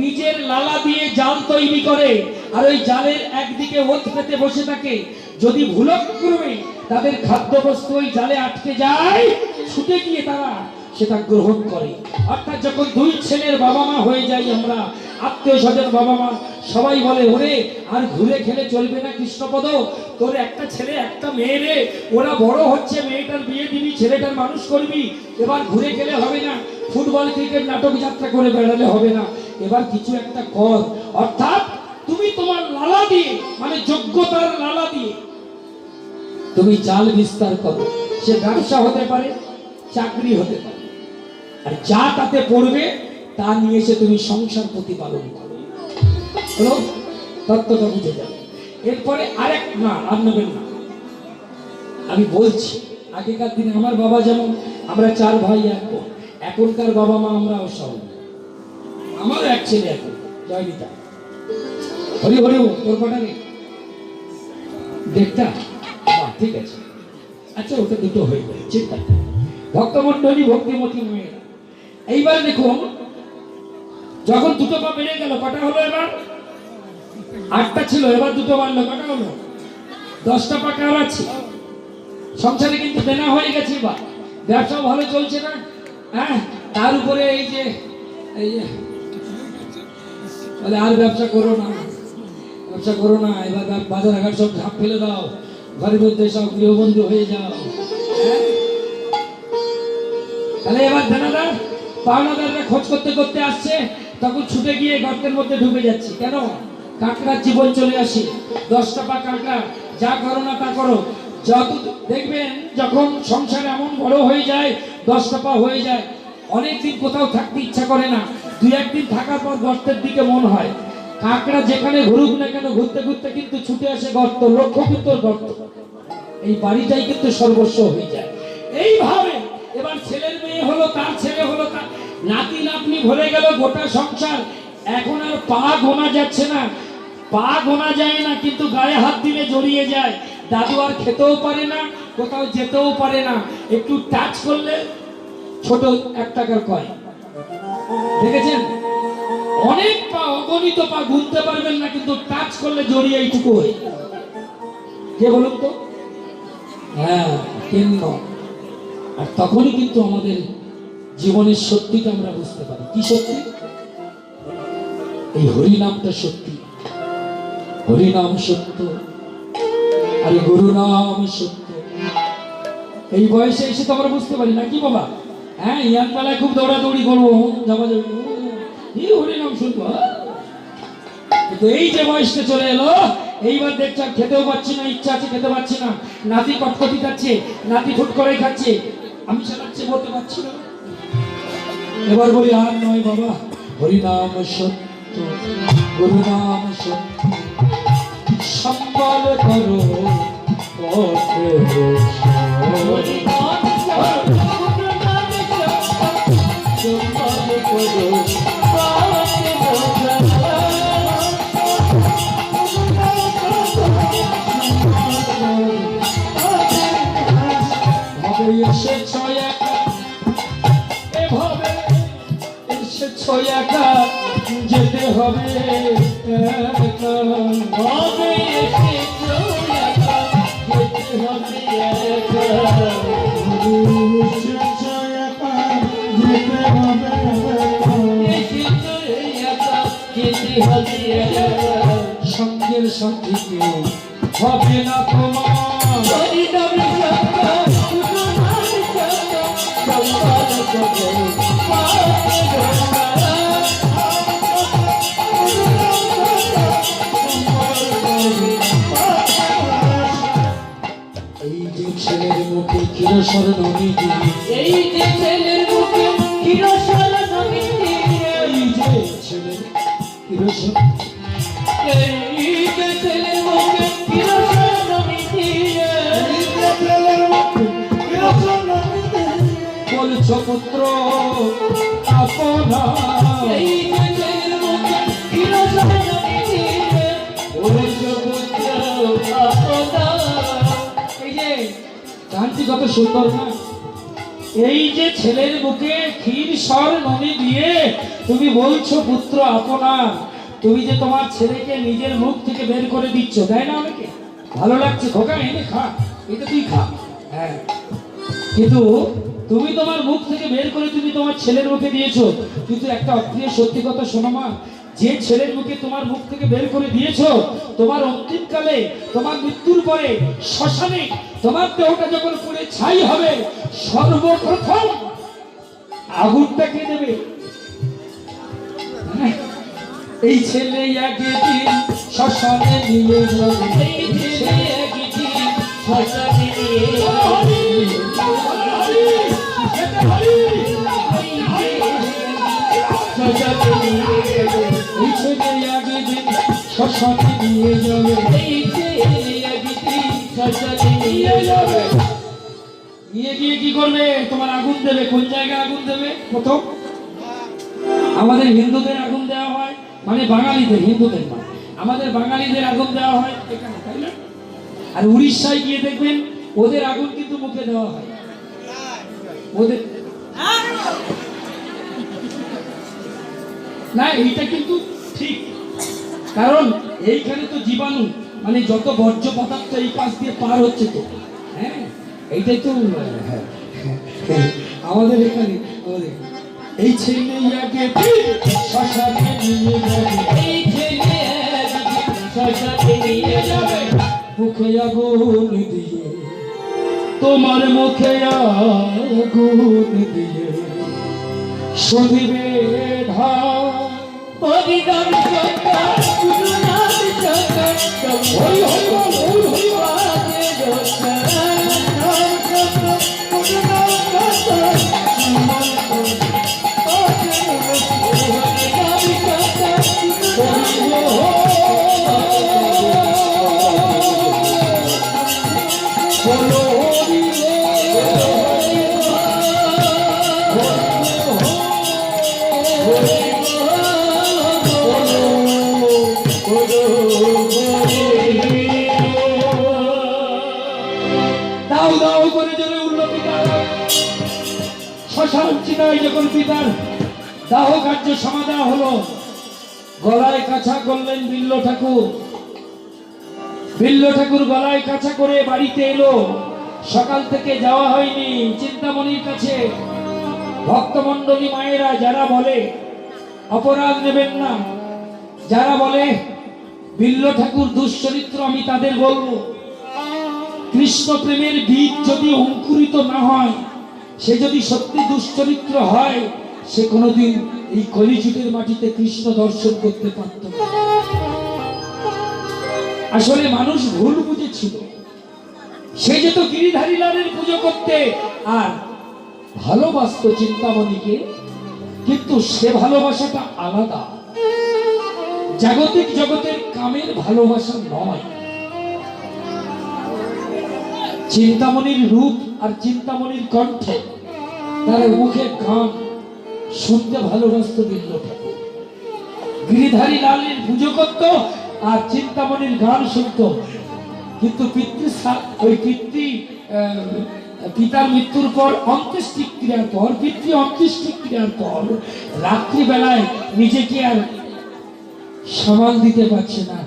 নিজের লালা দিয়ে জাল তৈরি করে, আর ওই জালের একদিকে ওত পেতে বসে থাকে। যদি ভুলক্রমে তাদের খাদ্যবস্তু ওই জালে আটকে যায়, ছুটে গিয়ে তারা সেটা গ্রহণ করে। অর্থাৎ যখন দুই ছেলের বাবা মা হয়ে যাই আমরা, আত্মীয় স্বজন বাবা মা সবাই বলে, ওরে আর ঘুরে খেলে চলবে না কৃষ্ণপদ, তোর একটা ছেলে একটা মেয়ে রে, ওরা বড় হচ্ছে, মেয়েটার বিয়ে দিবি, ছেলেটার মানুষ করবি, এবার ঘুরে খেলে হবে না, ফুটবল ক্রিকেট নাটক যাত্রা করে বেড়ালে হবে না, এবার কিছু একটা কর। অর্থাৎ তুমি তোমার লালা দিয়ে, মানে যোগ্যতার লালা দিয়ে তুমি জাল বিস্তার করো। সে ব্যবসা হতে পারে, চাকরি হতে পারে, আর যা তাতে পড়বে তা নিয়ে এসে তুমি সংসার প্রতিপালন করো। হলো তত্ত্বটা বুঝে যাবে। এরপরে আরেক না, আর নেবেন না, আমি বলছি আগেকার দিনে আমার বাবা যেমন, আমরা 4 ভাই 1 বোন, এখনকার বাবা মা আমরা সব, আমারও এক ছেলে এখন জয়নিতা, হরি হরি তোর কটা নেই দেখটা, ঠিক আছে, আচ্ছা ওটা দুটো হয়ে গেল, চিন্তা নেই। ভক্তমন্ডলী ভক্তিমতী মেয়েরা, এইবার দেখুন যখন দুটো পা বেড়ে গেল, কটা হলো এবার? 8টা ছিল, এবার দুটো বাড়লো, কটা হলো? 10টা পা কার আছে সংসারে, কিন্তু দেনা হয়ে গেছে, বা ব্যবসা ভালো চলছে না, হ্যাঁ, তার উপরে এই যে বলে আর ব্যবসা করো না, ব্যবসা করো না, এবার বাজার ঘাট সব ঝাঁপ ফেলে দাও, ঘরের মধ্যে সব গৃহবন্দী হয়ে যাও, হ্যাঁ? তাহলে এবার দেনাদার পাওনাদাররা খোঁজ করতে করতে আসছে, তখন ছুটে গিয়ে গর্তের মধ্যে ঢুকে যাচ্ছে। কেন? কাঁকড়ার জীবন চলে আসে, 10টা পা কাঁকড়া, যা করো না তা করো। যত দেখবেন যখন সংসার এমন বড় হয়ে যায়, 10টা পা হয়ে যায়, অনেকদিন কোথাও থাকতে ইচ্ছা করে না, 2-1 দিন থাকার পর গর্তের দিকে মন হয়। কাঁকড়া যেখানে ঘুরুক না কেন, ঘুরতে ঘুরতে কিন্তু ছুটে আসে গর্ত, লক্ষ্যকৃতর গর্ত, এই বাড়িটাই কিন্তু সর্বস্ব হয়ে যায়। এইভাবে এবার ছেলের মেয়ে হলো, তার ছেলে হলো, তার নাতি নাতনি ভরে গেল গোটা সংসার। এখন আর পা গোনা যাচ্ছে না, পা গোনা যায় না, কিন্তু গায়ে হাত দিলে জড়িয়ে যায়। দাদু আর খেতেও পারে না, কোথাও যেতেও পারে না, একটু টাচ করলে ছোট 1 টাকার কয়েন, দেখেছেন? অনেক পা, অগণিত পা, গুনতে পারবেন না, কিন্তু টাচ করলে জড়িয়ে এইটুকু হয়ে। কে বলুন তো? হ্যাঁ, কেন? আর তখনই কিন্তু আমাদের জীবনের সত্যিটা আমরা বুঝতে পারি। কি সত্যি? এই হরিনামটা সত্যি, হরিনাম সত্য, আর গুরু নাম সত্য। এই বয়সে এসে তো আমরা বুঝতে পারি না, কি বাবা? হ্যাঁ, ইয়াং বেলায় খুব দৌড়াদৌড়ি করবো, হরিনাম শুনবো, কিন্তু এই যে বয়সটা চলে এলো, এইবার দেখছি আর খেতেও পাচ্ছি না, ইচ্ছা আছে খেতে পাচ্ছি না, নাতি কটকটি খাচ্ছে, নাতি ফুট করে খাচ্ছে, আমি চালাচ্ছি বলতে পারছি না। এবার বলি আর নয় বাবা, হরিনাম সত্য, গুরু নাম সত্য, সম্বল করো পথে যেতে হবে, সঙ্গের সঙ্গে কেউ হবে না তোমার। এই যে ছেলের মুখে কিরসর নদী, এই যে ছেলের মুখে কিরসর নদী, এই যে ছেলের কিরসর, এই যে ছেলের মুখে কিরসর নদী, এই যে ছেলের মুখে কিরসর নদী, বলছো পুত্র আপনা, এই যে ছেলের মুখে কিরসর নদী, বলছো পুত্র আপনা। গানটি কত সুন্দর না? এই যে ছেলের বুকে ক্ষীর সর ননি দিয়ে তুমি বলছো পুত্র আপনার, তুমি যে তোমার ছেলেকে নিজের মুখ থেকে বের করে দিচ্ছ, তাই না? অনেকে ভালো লাগছে, খোকা এনে খা, এটা তুই খা, হ্যাঁ কিন্তু তুমি তোমার মুখ থেকে বের করে তুমি তোমার ছেলের মুখে দিয়েছো, কিন্তু একটা অপ্রিয় সত্যি কথা শোনো মা, যে ছেলের মুখে তোমার মুখ থেকে বের করে দিয়েছো, তোমার অন্তিমকালে, তোমার মৃত্যুর পরে শ্মশানে তোমার দেহটা যখন পুড়ে ছাই হবে, সর্বপ্রথম আগুনটা কে দেবে? এই ছেলে একদিন শ্মশানে নিয়ে যাবে, এই ছেলে একদিন শ্মশানে নিয়ে যাবে। এই ছেলে একদিন শ্মশানে নিয়ে যাবে, এই ছেলে একদিন শ্মশানে নিয়ে যাবে। নিয়ে গিয়ে কি করবে? তোমার আগুন দেবে। কোন জায়গায় আগুন দেবে? প্রথম আমাদের হিন্দুদের আগুন দেওয়া হয়, মানে বাঙালিদের, হিন্দুদের না, আমাদের বাঙালিদের আগুন দেওয়া হয় এখানে, তাই না? আর উড়িষ্যায় গিয়ে দেখবেন ওদের আগুন কিন্তু মুখে দেওয়া হয়। ওদের না, এইটা কিন্তু ঠিক, কারণ এইখানে তো জীবাণু, মানে যত বর্জ্য পদার্থ এই পাশ দিয়ে পার হচ্ছে তো, হ্যাঁ, এইটাই তো আমাদের এখানে। আমাদের এই ছেলে শ্মশানে নিয়ে যাবে, এই ছেলে শ্মশানে নিয়ে যাবে, মুখে আগুন দিয়ে, তোমার মুখে আগুন দিয়ে শুধিবে ধার। হরিদান চক্র গুরুনাথ চক্র হরি হরি বল, হরি হরি বল, দাও দাও করে জ্বলে উঠল পিতার শ্মশান চিতায়। যখন পিতার দাহ কার্য সমাধা হলো, গলায় কাছা করলেন বিল্ল ঠাকুর। বিল্ল ঠাকুর গলায় কাছা করে বাড়িতে এলো। সকাল থেকে যাওয়া হয়নি চিন্তামণির কাছে। ভক্তমণ্ডলী মায়েরা যারা বলে অপরাধ নেবেন না, যারা বলে বিল্ল ঠাকুর দুশ্চরিত্র, আমি তাদের বলবো, কৃষ্ণ প্রেমের বীজ যদি অঙ্কুরিত না হয়, সে যদি সত্যি দুশ্চরিত্র হয়, সে কোনোদিন এই কলিযুগের মাটিতে কৃষ্ণ দর্শন করতে পারত না। আসলে মানুষ ভুল বুঝেছিল। সে যেত গিরিধারী লালের পুজো করতে আর ভালোবাসত চিন্তামণিকে, কিন্তু সে ভালোবাসাটা আলাদা, জাগতিক জগতের কামের ভালোবাসা নয়। চিন্তামণির রূপ আর চিন্তামণির কণ্ঠ, তার মুখের গান শুনতে ভালোবাসত বিল্ল ঠাকুর। গিরিধারী লালের পুজো করত আর চিন্তামণির গান শুনত। কিন্তু পিতার মৃত্যুর পর অন্ত্যেষ্টি ক্রিয়ার পর রাত্রিবেলায় নিজেকে আর সামাল দিতে পারছে না।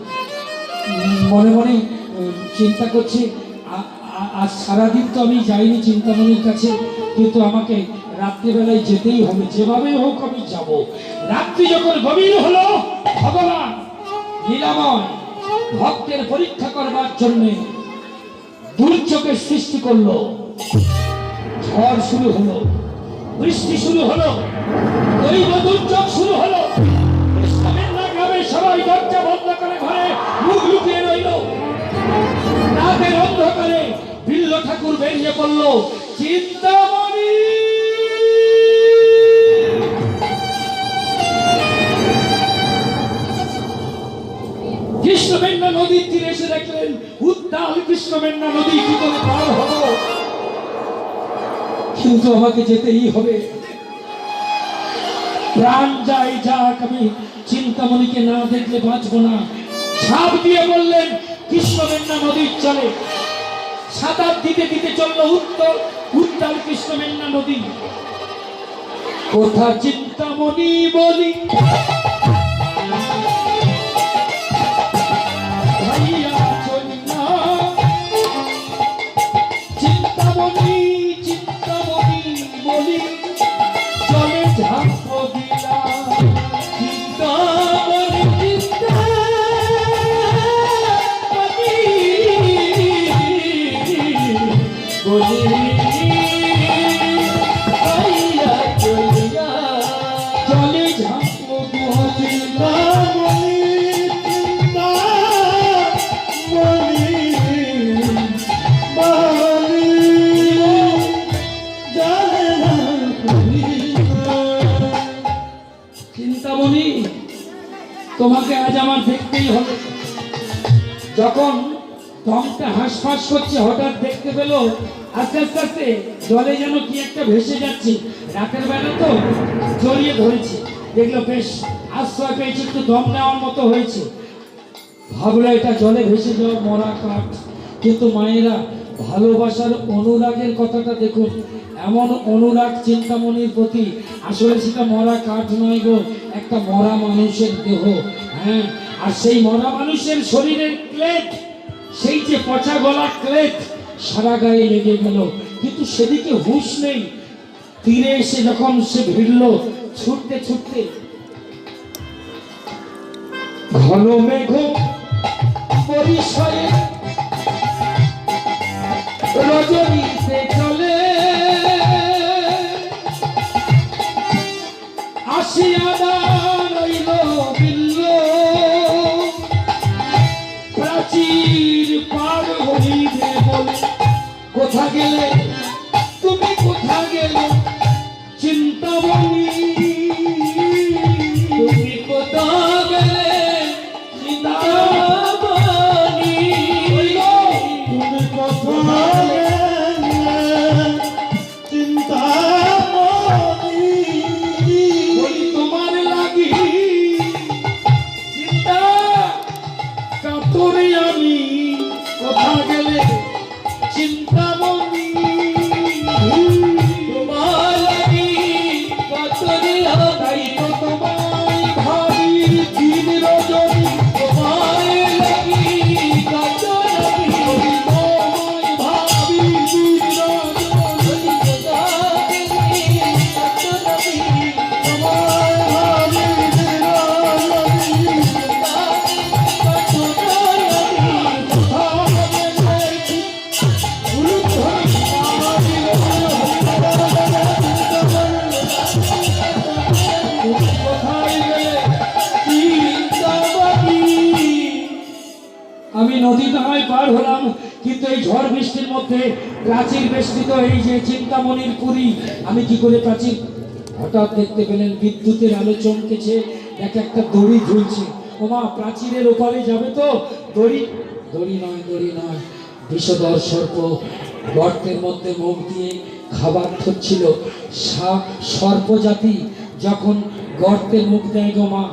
মনে মনে চিন্তা করছে, আজ সারাদিন তো আমি যাইনি চিন্তামণির কাছে, কিন্তু আমাকে রাত্রিবেলায় যেতেই হবে, যেভাবে হোক আমি যাব। রাত্রি যখন গভীর হলো, ভগবান লীলাময় ভক্তের পরীক্ষা করবার জন্য দুর্যোগের সৃষ্টি করলো। ঝড় শুরু হলো, বৃষ্টি শুরু হলো, দৈব দুর্যোগ শুরু হলো। সবাই দরজা বন্ধ করে ঘরে মুখ লুকিয়ে রইল। রাতের অন্ধকারে বিল্ল ঠাকুর বেরিয়ে পড়ল। চিন্তামণি কৃষ্ণমেন্না নদীর তীরে এসে দেখলেন উত্তাল কৃষ্ণমেন্না নদী, কি করে পার হব? কিন্তু আমাকে যেতেই হবে, প্রাণ যাই যাক, আমি চিন্তামণিকে না দেখলে বাঁচবো না। ঝাঁপ দিয়ে বললেন কৃষ্ণমেন্না নদীর চলে। সাঁতার দিতে দিতে চললো উত্তাল কৃষ্ণমেন্না নদী। কোথা চিন্তামণি বলি, ভাইয়া চলি না। চিন্তামণি চিন্তা যখন দমটা হাঁসফাঁস করছে হঠাৎ দেখতে পেল আস্তে আস্তে আস্তে জলে যেন কি একটা ভেসে যাচ্ছে। রাতের বেলা তো জড়িয়ে ধরেছে, দেখলো বেশ আশ্রয় পেয়েছে, একটু দম নেওয়ার মতো হয়েছে। ভাবলো এটা জলে ভেসে যাওয়া মরা কাঠ। কিন্তু মায়েরা ভালোবাসার অনুরাগের কথাটা দেখুন, এমন অনুরাগ চিন্তামণির প্রতি, আসলে সেটা মরা কাঠ নয় গো, একটা মরা মানুষের দেহ। হ্যাঁ, আর সেই মরা মানুষের শরীরের ক্লেদ, সেই যে পচা গলা ক্লেদ সারা গায়ে লেগে গেল, কিন্তু সেদিকে হুঁশ নেই। তীরে এসে যখন সে ভিড়ল ছুটতে ছুটতে, ঘন মেঘ পরিসরে রজনীতে চলে আসিয়া দাঁড়াইল বিল্ল প্রাচীর পার হইবে বলে। কোথা গেলে তুমি, কোথা গেলে চিন্তামণি, তুমি কোথা গেলে চিন্তামণি, তুমি কোথা তোমার লাগি চিন্তা কাতরে আমি, কোথা গেলে চিন্তামণি, তোমার লাগি কাতরে তাই তো তোমায় ভাবি দিন রজনী, তোমায় লাগি কাতরে তোমায় ভাবি দিন রজনী, আমি নদী নামায় পার হলাম, কিন্তু এই ঝড় বৃষ্টির মধ্যে প্রাচীর বেষ্টিত এই যে চিন্তামণির পুরী, আমি কি করে প্রাচীর। হঠাৎ দেখতে পেলেন বিদ্যুতের আলো চমকেছে, এক একটা দড়ি ঝুলছে। ওমা, প্রাচীরের ওপারে যাবে তো? দড়ি দড়ি নয়, দড়ি নয়, বিষধর সর্প গর্তের মধ্যে মুখ দিয়ে খাবার খাচ্ছিল। সর্প জাতি যখন গর্তে মুখ দেয় গো মা,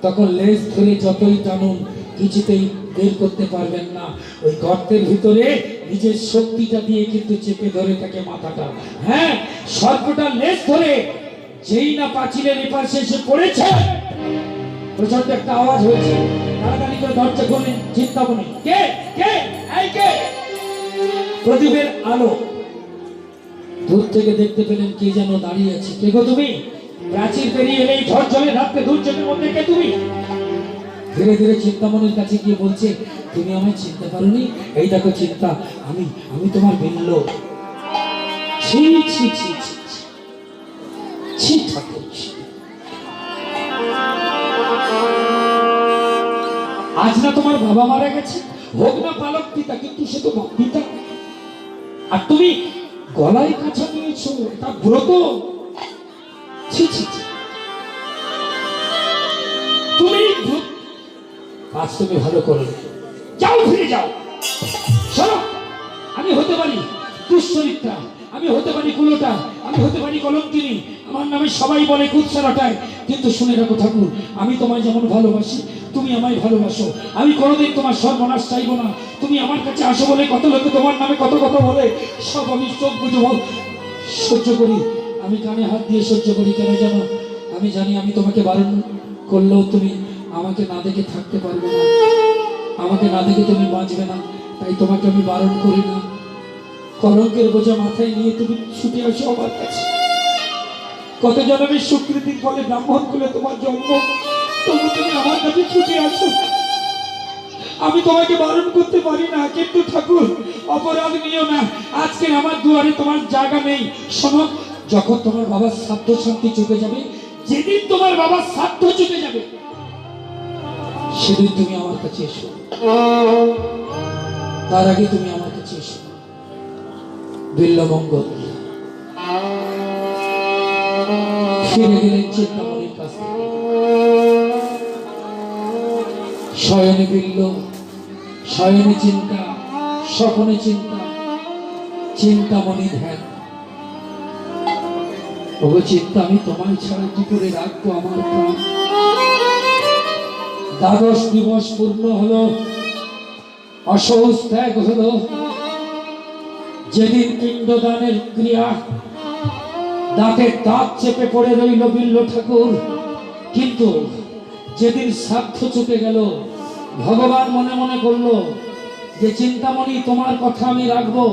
তখন লেজ ধরে যতই টানুন কিছুতেই বের করতে পারবেন না। ওই গর্তের ভিতরে নিজের শক্তিটা দিয়ে কিন্তু চেপে ধরে থাকে মাথাটা। হ্যাঁ, সর্পটা লেজ ধরে যেই না পাঁচিলের এপার শেষে পড়েছে, প্রচন্ড একটা আওয়াজ হয়েছে। তাড়াতাড়ি করে দরজা খুললেন চিন্তামণি। কে কে এই কে? প্রদীপের আলো, দূর থেকে দেখতে পেলেন কে যেন দাঁড়িয়ে আছে। কে গো তুমি? প্রাচীর পেরিয়ে এলে এই ঝড় জলে রাত্রে দুর্যোগের মধ্যে কে তুমি? ধীরে ধীরে চিন্তামণির কাছে গিয়ে বলছে, তুমি আমায় চিনতে পারোনি? এই দেখো চিন্তা, আমি আমি তোমার বিল্ল। ছি ছি ছি ছি ছি ঠাকুর, আজ না তোমার বাবা মারা গেছে, হোক না পালক পিতা, কিন্তু সে তো পিতা। আর তুমি গলায় কাছা নিয়েছো, এটা ব্রত। ছি ছি ছি, তুমি আজ তুমি ভালো করো, যাও ফিরে যাও। শোনো, আমি হতে পারি দুশ্চরিত্রা, আমি হতে পারি কুলোটা, আমি হতে পারি কলঙ্কিনী, আমার নামে সবাই বলে কুৎসারটায়, কিন্তু শুনে রাখো ঠাকুর, আমি তোমায় যেমন ভালোবাসি তুমি আমায় ভালোবাসো। আমি কোনোদিন তোমার সর্বনাশ চাইবো না। তুমি আমার কাছে আসো বলে কত লোকে তোমার নামে কত কথা বলে, সব আমি চোখ বুঝে সহ্য করি। আমি কানে হাত দিয়ে সহ্য করি, কেন জানো? আমি জানি আমি তোমাকে বারণ করলেও তুমি আমাকে না দেখে থাকতে পারবে না, আমাকে না দেখে তুমি বাঁচবে না, তাই তোমাকে আমি বারণ করি না। কলঙ্কের বোঝা মাথায় নিয়ে তুমি ছুটে আসো আমার কাছে। কত জন্মের স্বীকৃতির ফলে ব্রাহ্মণ কুলে তোমার জন্ম, তবু তুমি আমার কাছে ছুটে আসো। আমি তোমাকে বারণ করতে পারি না, কিন্তু ঠাকুর অপরাধ নিও না। আজকে আমার দুয়ারে তোমার জায়গা নেই। শোনো, যখন তোমার বাবার শ্রাদ্ধ শান্তি চুকে যাবে, যেদিন তোমার বাবার শ্রাদ্ধ চুকে যাবে, সেদিন তুমি আমার কাছে এসো। তার আগে তুমি আমার কাছে এসো। বিল্লমঙ্গল ফিরে গেলেন চিন্তামণির কাছে। শয়নে বিল্ল, শয়নে চিন্তা, স্বপ্নে চিন্তা, চিন্তামণি ধ্যান। ওগো চিন্তা, আমি তোমায় ছাড়া কি করে রাখবো আমার প্রাণ? দ্বাদশ দিবস পূর্ণ হলো, অসহজ ত্যাগ হলো। যেদিন পিণ্ডদানের ক্রিয়া, দাঁতের দাঁত চেপে পড়ে রইল বিল্ল ঠাকুর। কিন্তু যেদিন শ্রাদ্ধ চুকে গেল, ভগবান মনে মনে করলো যে চিন্তামণি তোমার কথা আমি রাখবো।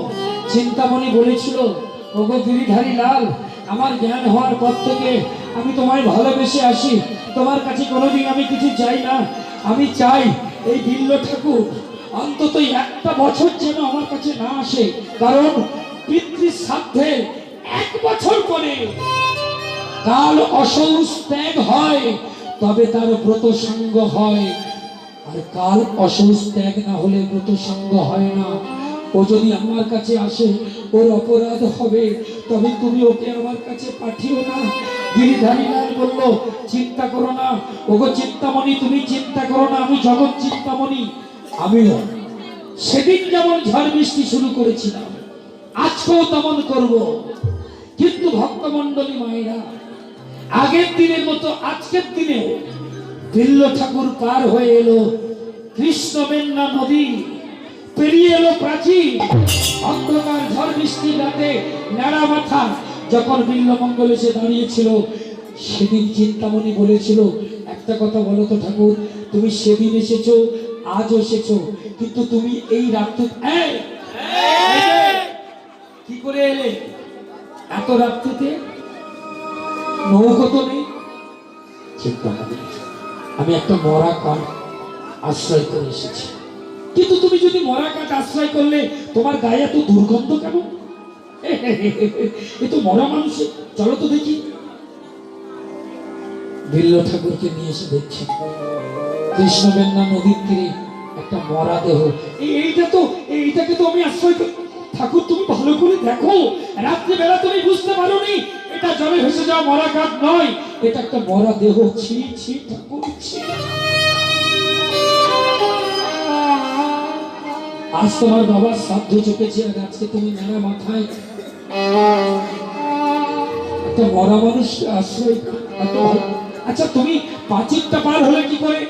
চিন্তামণি বলেছিল, ওগো গিরিধারী লাল, আমার জ্ঞান হওয়ার পর থেকে আমি তোমায় ভালোবেসে আসি। তোমার কাছে কোনোদিন আমি কিছু চাই না। আমি চাই এই বিল্ল ঠাকুর অন্তত একটা বছর যেন আমার কাছে না আসে, কারণ পিতৃ শ্রাদ্ধে 1 বছর পরে কাল অসৌচ ত্যাগ হয়, তবে তার ব্রত সঙ্গ হয়। আর কাল অসৌচ ত্যাগ না হলে ব্রত সঙ্গ হয় না। ও যদি আমার কাছে আসে, ওর অপরাধ হবে, তবে তুমি ওকে আমার কাছে পাঠিও না। গিরিধারী লাল বলল, চিন্তা করো না ওগো চিন্তামণি, তুমি চিন্তা করো না, আমি জগৎ চিন্তামণি। আমিও সেদিন যেমন ঝড় বৃষ্টি শুরু করেছিলাম, আজকেও তেমন করব। কিন্তু ভক্তমণ্ডলী মায়েরা, আগের দিনের মতো আজকের দিনে বিল্ল ঠাকুর পার হয়ে এলো কৃষ্ণবেন্না নদী, পেরিয়ে এলো প্রাচীর। অন্ধকার ঝড় বৃষ্টি রাতে ন্যাড়া মাথা যখন বিল্লমঙ্গল এসে দাঁড়িয়েছিল, সেদিন চিন্তামণি বলেছিল, একটা কথা বলো তো ঠাকুর, তুমি সেদিন এসেছো, আজও এসেছো, কিন্তু তুমি এই রাত্রে কি করে এলে? এত রাত্রিতে নৌকো তো নেই। চিন্তামণি, আমি একটা মরা কাঠ আশ্রয় করে এসেছি। কিন্তু তুমি যদি মরা কাঠ আশ্রয় করলে, তোমার গায়ে এত দুর্গন্ধ কেন? এ তো মরা মানুষ, চলো তো দেখি। বিল্ল ঠাকুরকে নিয়ে এসে দেখছি কৃষ্ণবেন্না নদীর তীরে একটা মরা দেহ। এইটাকে তো আমি আশ্রয় করি। ঠাকুর, তুমি ভালো করে দেখো, রাত্রিবেলা তুমি বুঝতে পারোনি এটা জলে ভেসে যাওয়া মরা কাঠ নয়, এটা একটা মরা দেহ। ছি ছি ঠাকুর, ছি। আজ তোমার বাবার শ্রাদ্ধ চুকেছে, আর আজকে তুমি ন্যাড়া মাথায় একটা মরা মানুষকে আশ্রয়। আচ্ছা, তুমি প্রাচীরটা পার হলে কি করে?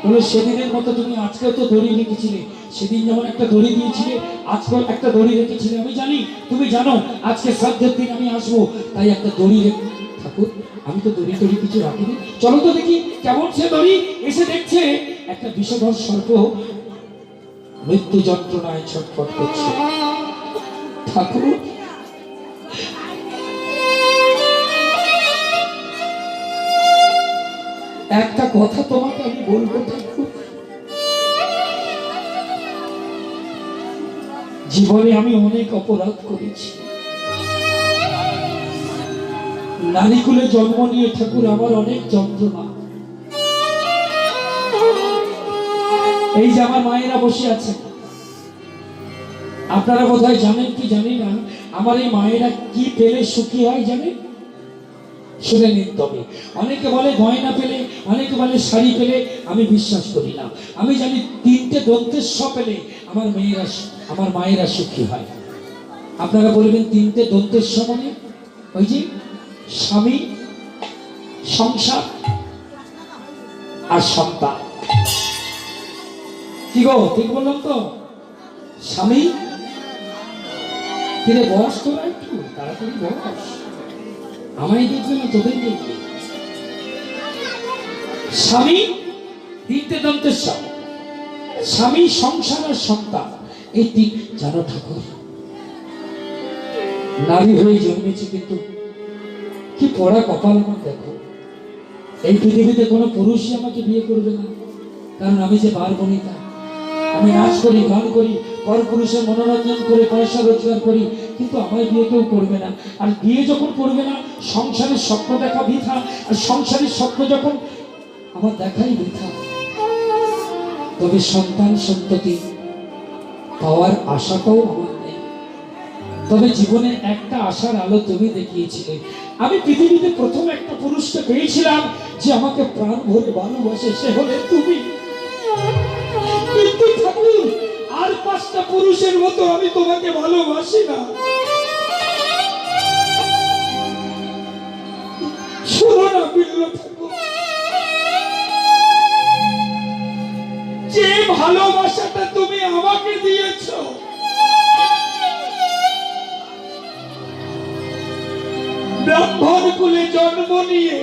বলে, সেদিনের মতো তুমি আজকেও তো দড়ি রেখেছিলে। সেদিন যেমন একটা দড়ি দিয়েছিলে, আজকেও একটা দড়ি রেখেছিলে। আমি জানি, তুমি জানো আজকে শ্রাদ্ধের দিন আমি আসবো, তাই একটা দড়ি রেখে। ঠাকুর, আমি তো দড়ি টড়ি কিছু রাখিনি, চলো তো দেখি কেমন সে দড়ি। এসে দেখছে একটা বিষধর সর্প মৃত্যু যন্ত্রণায় ছটফট করছে। ঠাকুর, একটা কথা তোমাকে আমি বলবো ঠাকুর, জীবনে আমি অনেক অপরাধ করেছি। নারীকুলে জন্ম নিয়ে ঠাকুর আমার অনেক যন্ত্রণা। এই যে আমার মায়েরা বসে আছে, আপনারা বোধহয় জানেন কি জানি না, আমার এই মায়েরা কি পেলে সুখী হয় জানেন? শুনে নিন তবে। অনেকে বলে গয়না পেলে, অনেকে বলে শাড়ি পেলে, আমি বিশ্বাস করি না। আমি জানি 3টে দন্তের স পেলে আমার মায়েরা সুখী হয়। আপনারা বলবেন 3টে দন্তের স মানে? ওই যে স্বামী, সংসার আর সন্তান। কি গো, ঠিক বললাম তো? স্বামী, কিরে বস, তোরা একটু তাড়াতাড়ি বস, আমায় দেখবে না তোদের দেখবে। স্বামী, 3টে দন্তের স্বামী, সংসার আর সন্তান, এই 3। জানো ঠাকুর, নারী হয়ে জন্মেছি, কিন্তু কি পড়া কপাল আমার। দেখো, এই পৃথিবীতে কোনো পুরুষই আমাকে বিয়ে করবে না, কারণ আমি যে বারবণিতা। আমি নাচ করি, গান করি, পর পুরুষের মনোরঞ্জন করে পয়সা রোজগার করি, কিন্তু আমায় বিয়ে কেউ করবে না। আর বিয়ে যখন করবে না, সংসারের স্বপ্ন দেখা বৃথা। আর সংসারের স্বপ্ন যখন আমার দেখাই বৃথা, তবে সন্তান সন্ততি পাওয়ার আশাটাও আমার নেই। তবে জীবনে একটা আশার আলো তুমি দেখিয়েছিলে। আমি পৃথিবীতে প্রথম একটা পুরুষকে পেয়েছিলাম যে আমাকে প্রাণ ভরে ভালোবাসে, সে হলে তুমি। কিন্তু ঠাকুর, ঠাকুর, আর 5টা পুরুষের মতো আমি তোমাকে ভালোবাসি না। শোনো না বিল্ল ঠাকুর, যে ভালোবাসাটা তুমি আমাকে দিয়েছো, ব্রাহ্মণ কুলে জন্ম নিয়ে,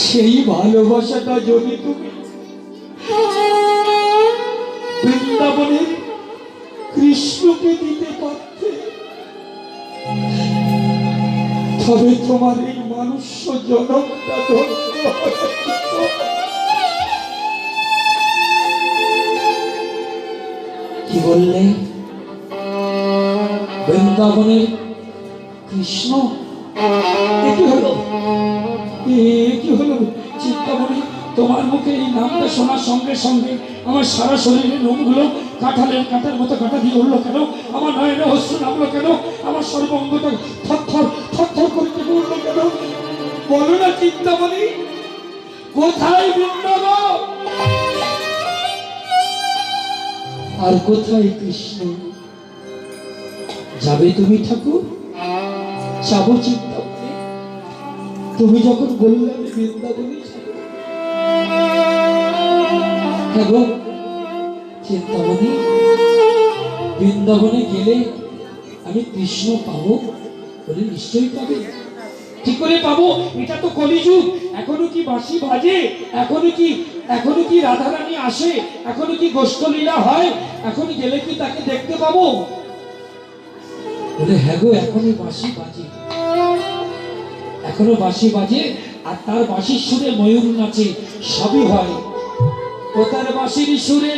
সেই ভালোবাসাটা যদি তুমি বৃন্দাবনের কৃষ্ণকে দিতে পারতে, তবে তোমার এই মানুষ্য জনমটা ধন্য হতো। কি বললে? বৃন্দাবনের কৃষ্ণ? কি হলো, কি হলো চিন্তামণি? তোমার মুখে এই নামটা শোনার সঙ্গে সঙ্গে আমার সারা শরীরের লোমগুলো কাঁঠালের কাঁটার মতো কাঁটা দিয়ে উঠলো কেন? আমার নয়নে অশ্রু নামলো কেন? আমার সর্বঙ্গটা থরথর থরথর করে কেটে উঠলো কেন? বলো না চিন্তামণি, কোথায় বৃন্দাবন আর কোথায় কৃষ্ণ? যাবে তুমি ঠাকুর? যাবো চিন্তামণি। তুমি যখন বললে আমি বৃন্দাবনে যাবো, চিন্তামণি, বৃন্দাবনে গেলে আমি কৃষ্ণ পাবো? বলে নিশ্চয়ই পাবে। কি করে পাবো? এটা তো কলিযুগ, এখনো কি বাঁশি বাজে? এখনো কি রাধারানী আসে? এখনো কি গোষ্ঠলীলা হয়? এখন গেলে কি তাকে দেখতে পাবো? বলে হ্যাঁ গো, এখনো বাঁশি বাজে, এখনো বাঁশি বাজে, আর তার বাঁশির সুরে ময়ূর নাচে, সবই হয়। ও তার বাঁশির সুরে,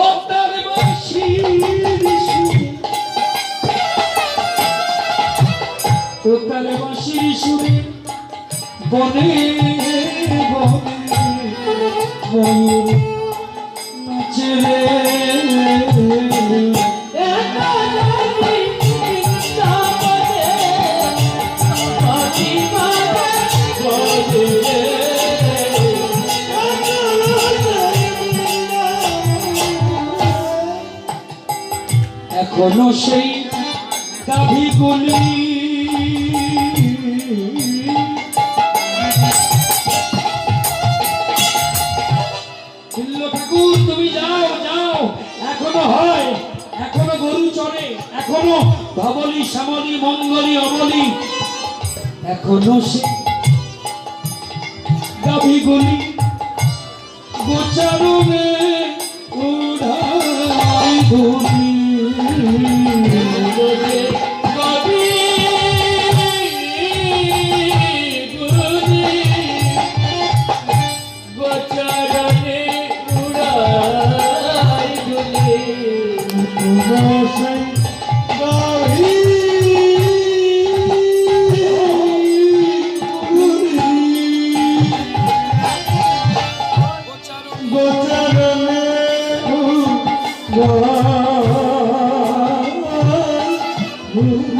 ও তার বাঁশির সুরে, ও তার বাঁশির সুরে বনে বনে ময়ূর নাচে রে। এখনো সেই গাভীগুলি ঠাকুর, তুমি যাও যাও, এখনো হয়, এখনো গরু চড়ে, এখনো ধবলি শ্যামলি মঙ্গলি অমলি, এখনো সে গাভীগুলি গোচারণে উড়াই ধুলি।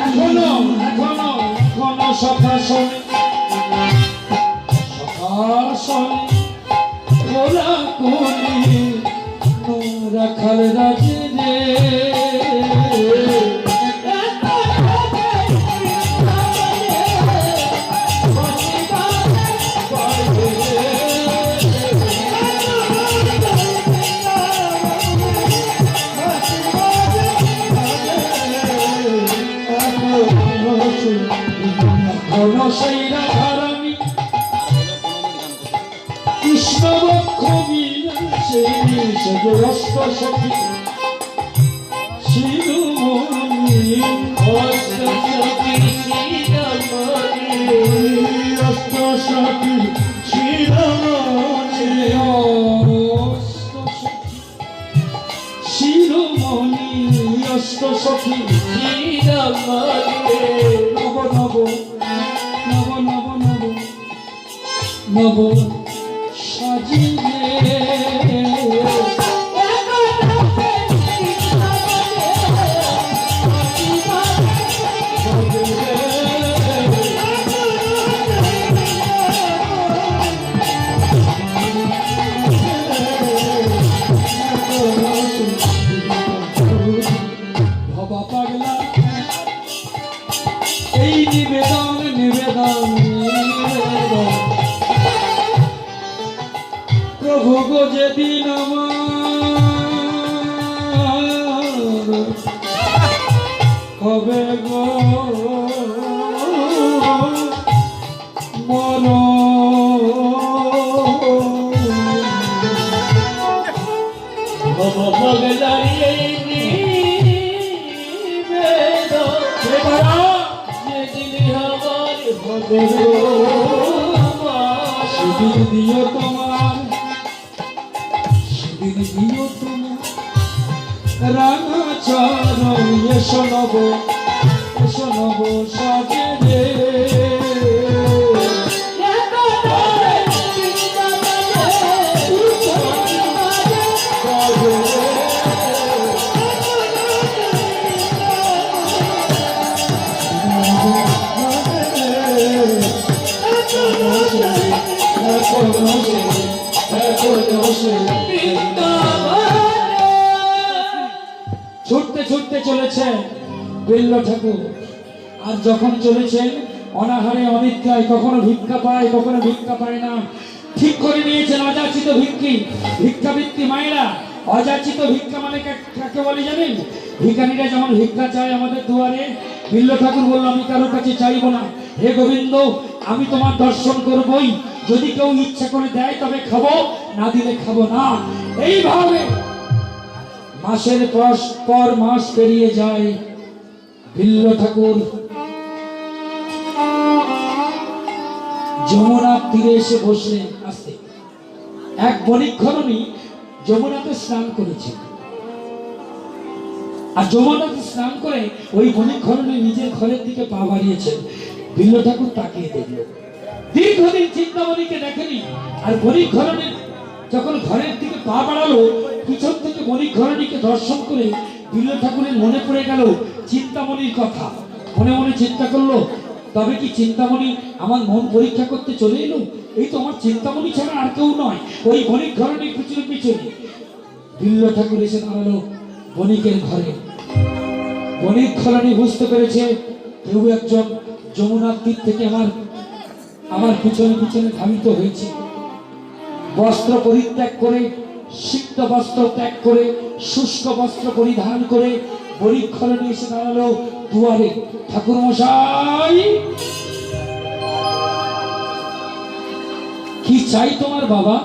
এখনো সখা শোনে ওরা কোনে রাখাল রাজে রে। সেই রাধারানী কৃষ্ণ বক্ষ বিলাসে অষ্ট সখী শিরোমণি, অষ্ট সখী শিরোমণি, শিরোমণি অষ্ট সখী শিরোমণি। নব নব নব নব নব নব সাজিলে প্রভু গো যেদিন আমার হবে গো মরণ, ভবে দাঁড়িয়ে সেদিন দিও তোমার, সেদিন দিও তোমার রাঙা চরণ, এসো নব সাজে রে। ছুটতে ছুটতে চলেছেন বিল্ল ঠাকুর, আর যখন চলেছেন অনাহারে অনিদ্রায়, কখনো ভিক্ষা পায় কখনো ভিক্ষা পায় না। ঠিক করে নিয়েছেন অযাচিত ভিক্ষাবৃত্তি মায়েরা। অযাচিত ভিক্ষা মানে কাকে বলে জানেন? ভিখারিরা যেমন ভিক্ষা চায় আমাদের দুয়ারে, বিল্ল ঠাকুর বলল আমি কারোর কাছে চাইবো না। হে গোবিন্দ, আমি তোমার দর্শন করবই, যদি কেউ ইচ্ছা করে দেয় তবে খাবো, না দিলে খাবো না। এইভাবে মাসের পর মাস পেরিয়ে যায়। বিল্ল ঠাকুর যমুনার তীরে এসে বসলেন। আসতে এক বণিকঘরণী যমুনাতে স্নান করেছে, আর যমুনাতে স্নান করে ওই বণিকঘরণী নিজের ঘরের দিকে পা বাড়িয়েছেন। বিল্ল ঠাকুর তাকিয়ে দেখল, দীর্ঘদিন চিন্তামণিকে দেখেনি। আর বণিকঘরণী যখন ঘরের দিকে পা বাড়ালো, পিছন থেকে বণিকঘরণীকে দর্শন করে বিল্ল ঠাকুরের মনে পড়ে গেল চিন্তামণির কথা। মনে মনে চিন্তা করলো, তবে কি চিন্তামণি আমার মন পরীক্ষা করতে চলে এলো? এই তো আমার চিন্তামণি ছাড়া আর কেউ নয়, ওই বণিকঘরণীর পিছনে পিছনে। বিল্ল ঠাকুর এসে দাঁড়ালো বণিকের ঘরে। বণিকঘরণী বুঝতে পেরেছে কেউ একজন যমুনার তীর থেকে আমার পিছনে পিছনে ধাবিত হয়েছে। বস্ত্র পরিত্যাগ করে, সিক্ত বস্ত্র ত্যাগ করে, শুষ্ক বস্ত্র পরিধান করে বণিকঘরণী এসে দাঁড়ালো দুয়ারে। ঠাকুর মশাই, কি চাই তোমার বাবা?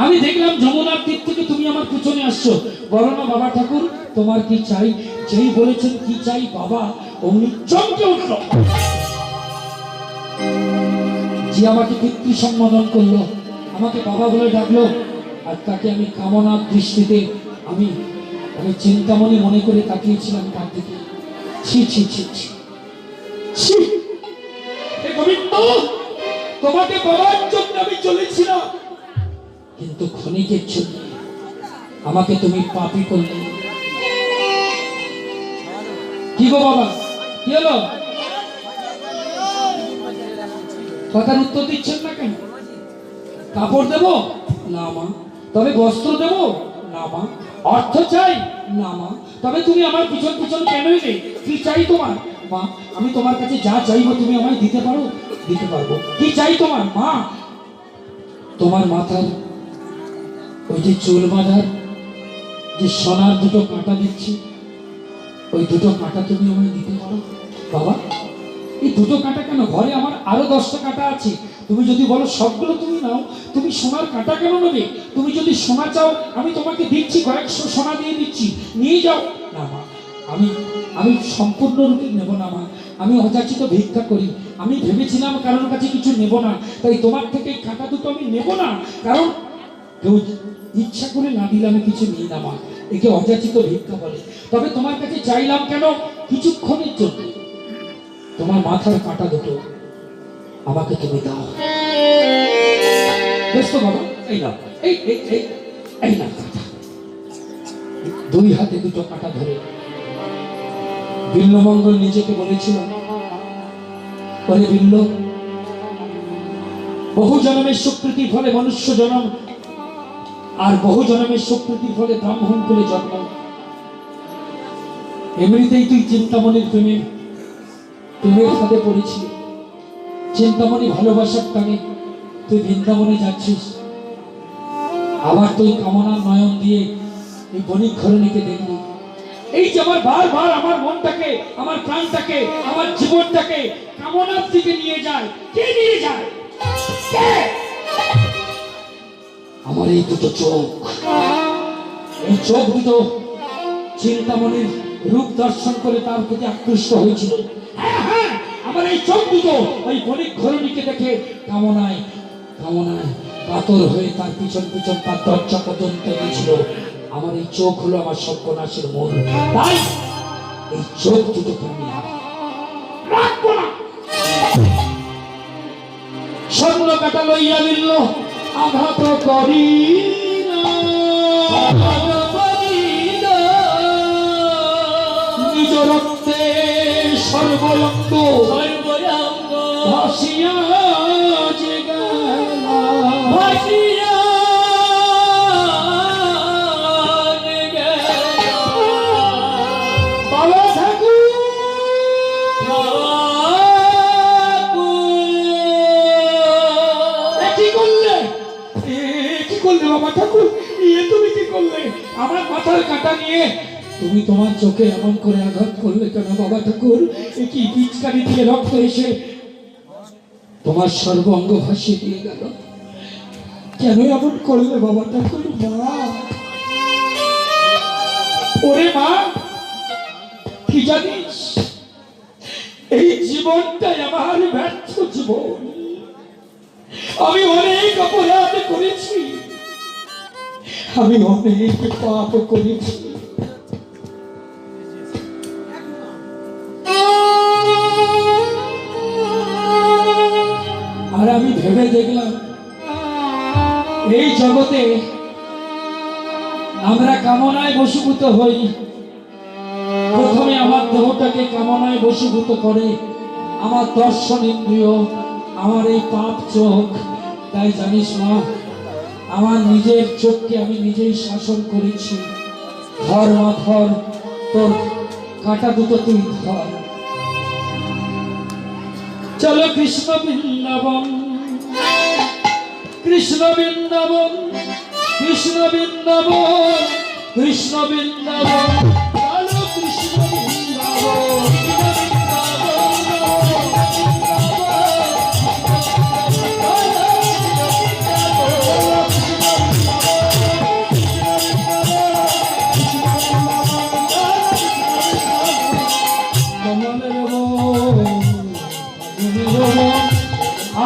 আমি দেখলাম যমুনার তীর থেকে তুমি আমার পিছনে আসছো, বলো না বাবা ঠাকুর তোমার কি চাই? যেই বলেছেন কি চাই বাবা, অমনি চমকে উঠল। যে আমাকে পিতৃ সম্বোধন করলো, আমাকে বাবা বলে ডাকলো, আর তাকে আমি কামনার দৃষ্টিতে আমি চিন্তামণি মনে করে তাকিয়েছিলাম তার দিকে। ছি ছি ছি ছি ছি, হে গোবিন্দ, তোমাকে বাবার জন্য আমি চলেছিলাম, কিন্তু ক্ষণিকের জন্য আমাকে তুমি পাপী করলে। কি গো বাবা, কি হলো? কথার উত্তর দিচ্ছেন না কেন? কাপড় দেবো না মা, তবে বস্ত্র দেবো না মা। অর্থ চাই না মা, তবে তুমি আমার পিছন পিছন কেন এলে? কি চাই তোমার মা? আমি তোমার কাছে যা চাইবো তুমি আমায় দিতে পারো? দিতে পারবো। কি চাই তোমার মা? তোমার মাথার ওই যে চুল বাঁধার যে সোনার দুটো কাঁটা দিচ্ছি, ওই দুটো কাঁটা তুমি আমায় দিতে পারো বাবা? এই দুটো কাঁটা কেন? ঘরে আমার আরো 10টা কাঁটা আছে। তুমি যদি বলো সবগুলো তুমি নাও, তুমি সোনার কাঁটা কেন নেবে? তুমি যদি সোনা চাও আমি তোমাকে দিচ্ছি, কয়েকশো সোনা দিয়ে দিচ্ছি, নিয়ে যাও না মা। আমি সম্পূর্ণরূপে নেব না মা। আমি অযাচিত ভিক্ষা করি, আমি ভেবেছিলাম কারোর কাছে কিছু নেব না, তাই তোমার থেকে এই কাঁটা দুটো আমি নেব না, কারণ কেউ ইচ্ছা করে না দিলে আমি কিছু নিই না মা। একে অযাচিত ভিক্ষা বলে। তবে তোমার কাছে চাইলাম কেন? কিছুক্ষণের জন্য তোমার মাথার কাঁটা দুটো আমাকে তুমি দাও। বেশ তো বাবা, এই নাও, এই এই এই এই নাও কাঁটা। দুই হাতে দুটো কাঁটা ধরে বিল্লমঙ্গল নিজেকে বলেছিল, বলে বিল্ল, বহু জন্মের সুকৃতির ফলে মনুষ্য জন্ম, আর বহু জন্মের সুকৃতির ফলে ব্রাহ্মণ কুলে জন্ম। এমনিতেই তুই চিন্তামণির প্রেমের ফাঁদে পড়েছিলি। চিন্তামণি ভালোবাসার টানে তুই বৃন্দাবনে যাচ্ছিস, আবার তুই কামনার নয়ন দিয়ে এই বণিক ঘরণীকে দেখলি। এই যে আমার বারবার আমার মনটাকে, আমার প্রাণটাকে, আমার জীবনটাকে কামনার দিকে নিয়ে যায়, কে নিয়ে যায়? কে? আমার এই দুটো চোখ, এই চোখ দুটো চিন্তামণির রূপ দর্শন করে তার প্রতি আকৃষ্ট হয়েছিল। হ্যাঁ হ্যাঁ, আমার এই চোখ দুটো ওই বণিক ঘরণীকে দেখে কামনায় কামনায় কাতর হয়ে তার পিছন পিছন তার দরজা পর্যন্ত গেছিল। আমার এই চোখ হলো আমার সর্বনাশের মূল। তাই এই চোখ দুটোকে আমি রাখবো না। স্বর্ণ কাটা লইয়া নিল আঘাত করি নিজ রক্তে সর্বঙ্গ ভাসিয়া যে গেল, ভাসিয়া বাবা ঠাকুর কি করলে? কি করলে বাবা ঠাকুর? তুমি কি করলে? আমার মাথার কাটা নিয়ে তুমি তোমার চোখে এমন করে আঘাত করলে কেন বাবা ঠাকুর? কি পিচকারি দিয়ে রক্ত এসে তোমার সর্বাঙ্গ ভাসিয়ে দিয়ে গেল? কেন এমন করলে বাবা ঠাকুর? মা, ওরে মা, কি জানিস, এই জীবনটাই আমার ব্যর্থ জীবন। আমি অনেক অপরাধ করেছি, আমি অনেক পাপ করেছি। আর আমি ভেবে দেখলাম এই জগতে আমরা কামনায় বশীভূত হই। প্রথমে আমার দেহটাকে কামনায় বশীভূত করে আমার দর্শন ইন্দ্রিয়, আমার এই পাপ চোখ। তাই জানিস মা, আমার নিজের চোখকে আমি নিজেই শাসন করেছি। ধর মা ধর, তোর কাটা দুটো তুই ধর। চলো কৃষ্ণ বৃন্দাবন, কৃষ্ণ বৃন্দাবন, কৃষ্ণ বৃন্দাবন, কৃষ্ণ বৃন্দাবন, চলো কৃষ্ণ বৃন্দাবন।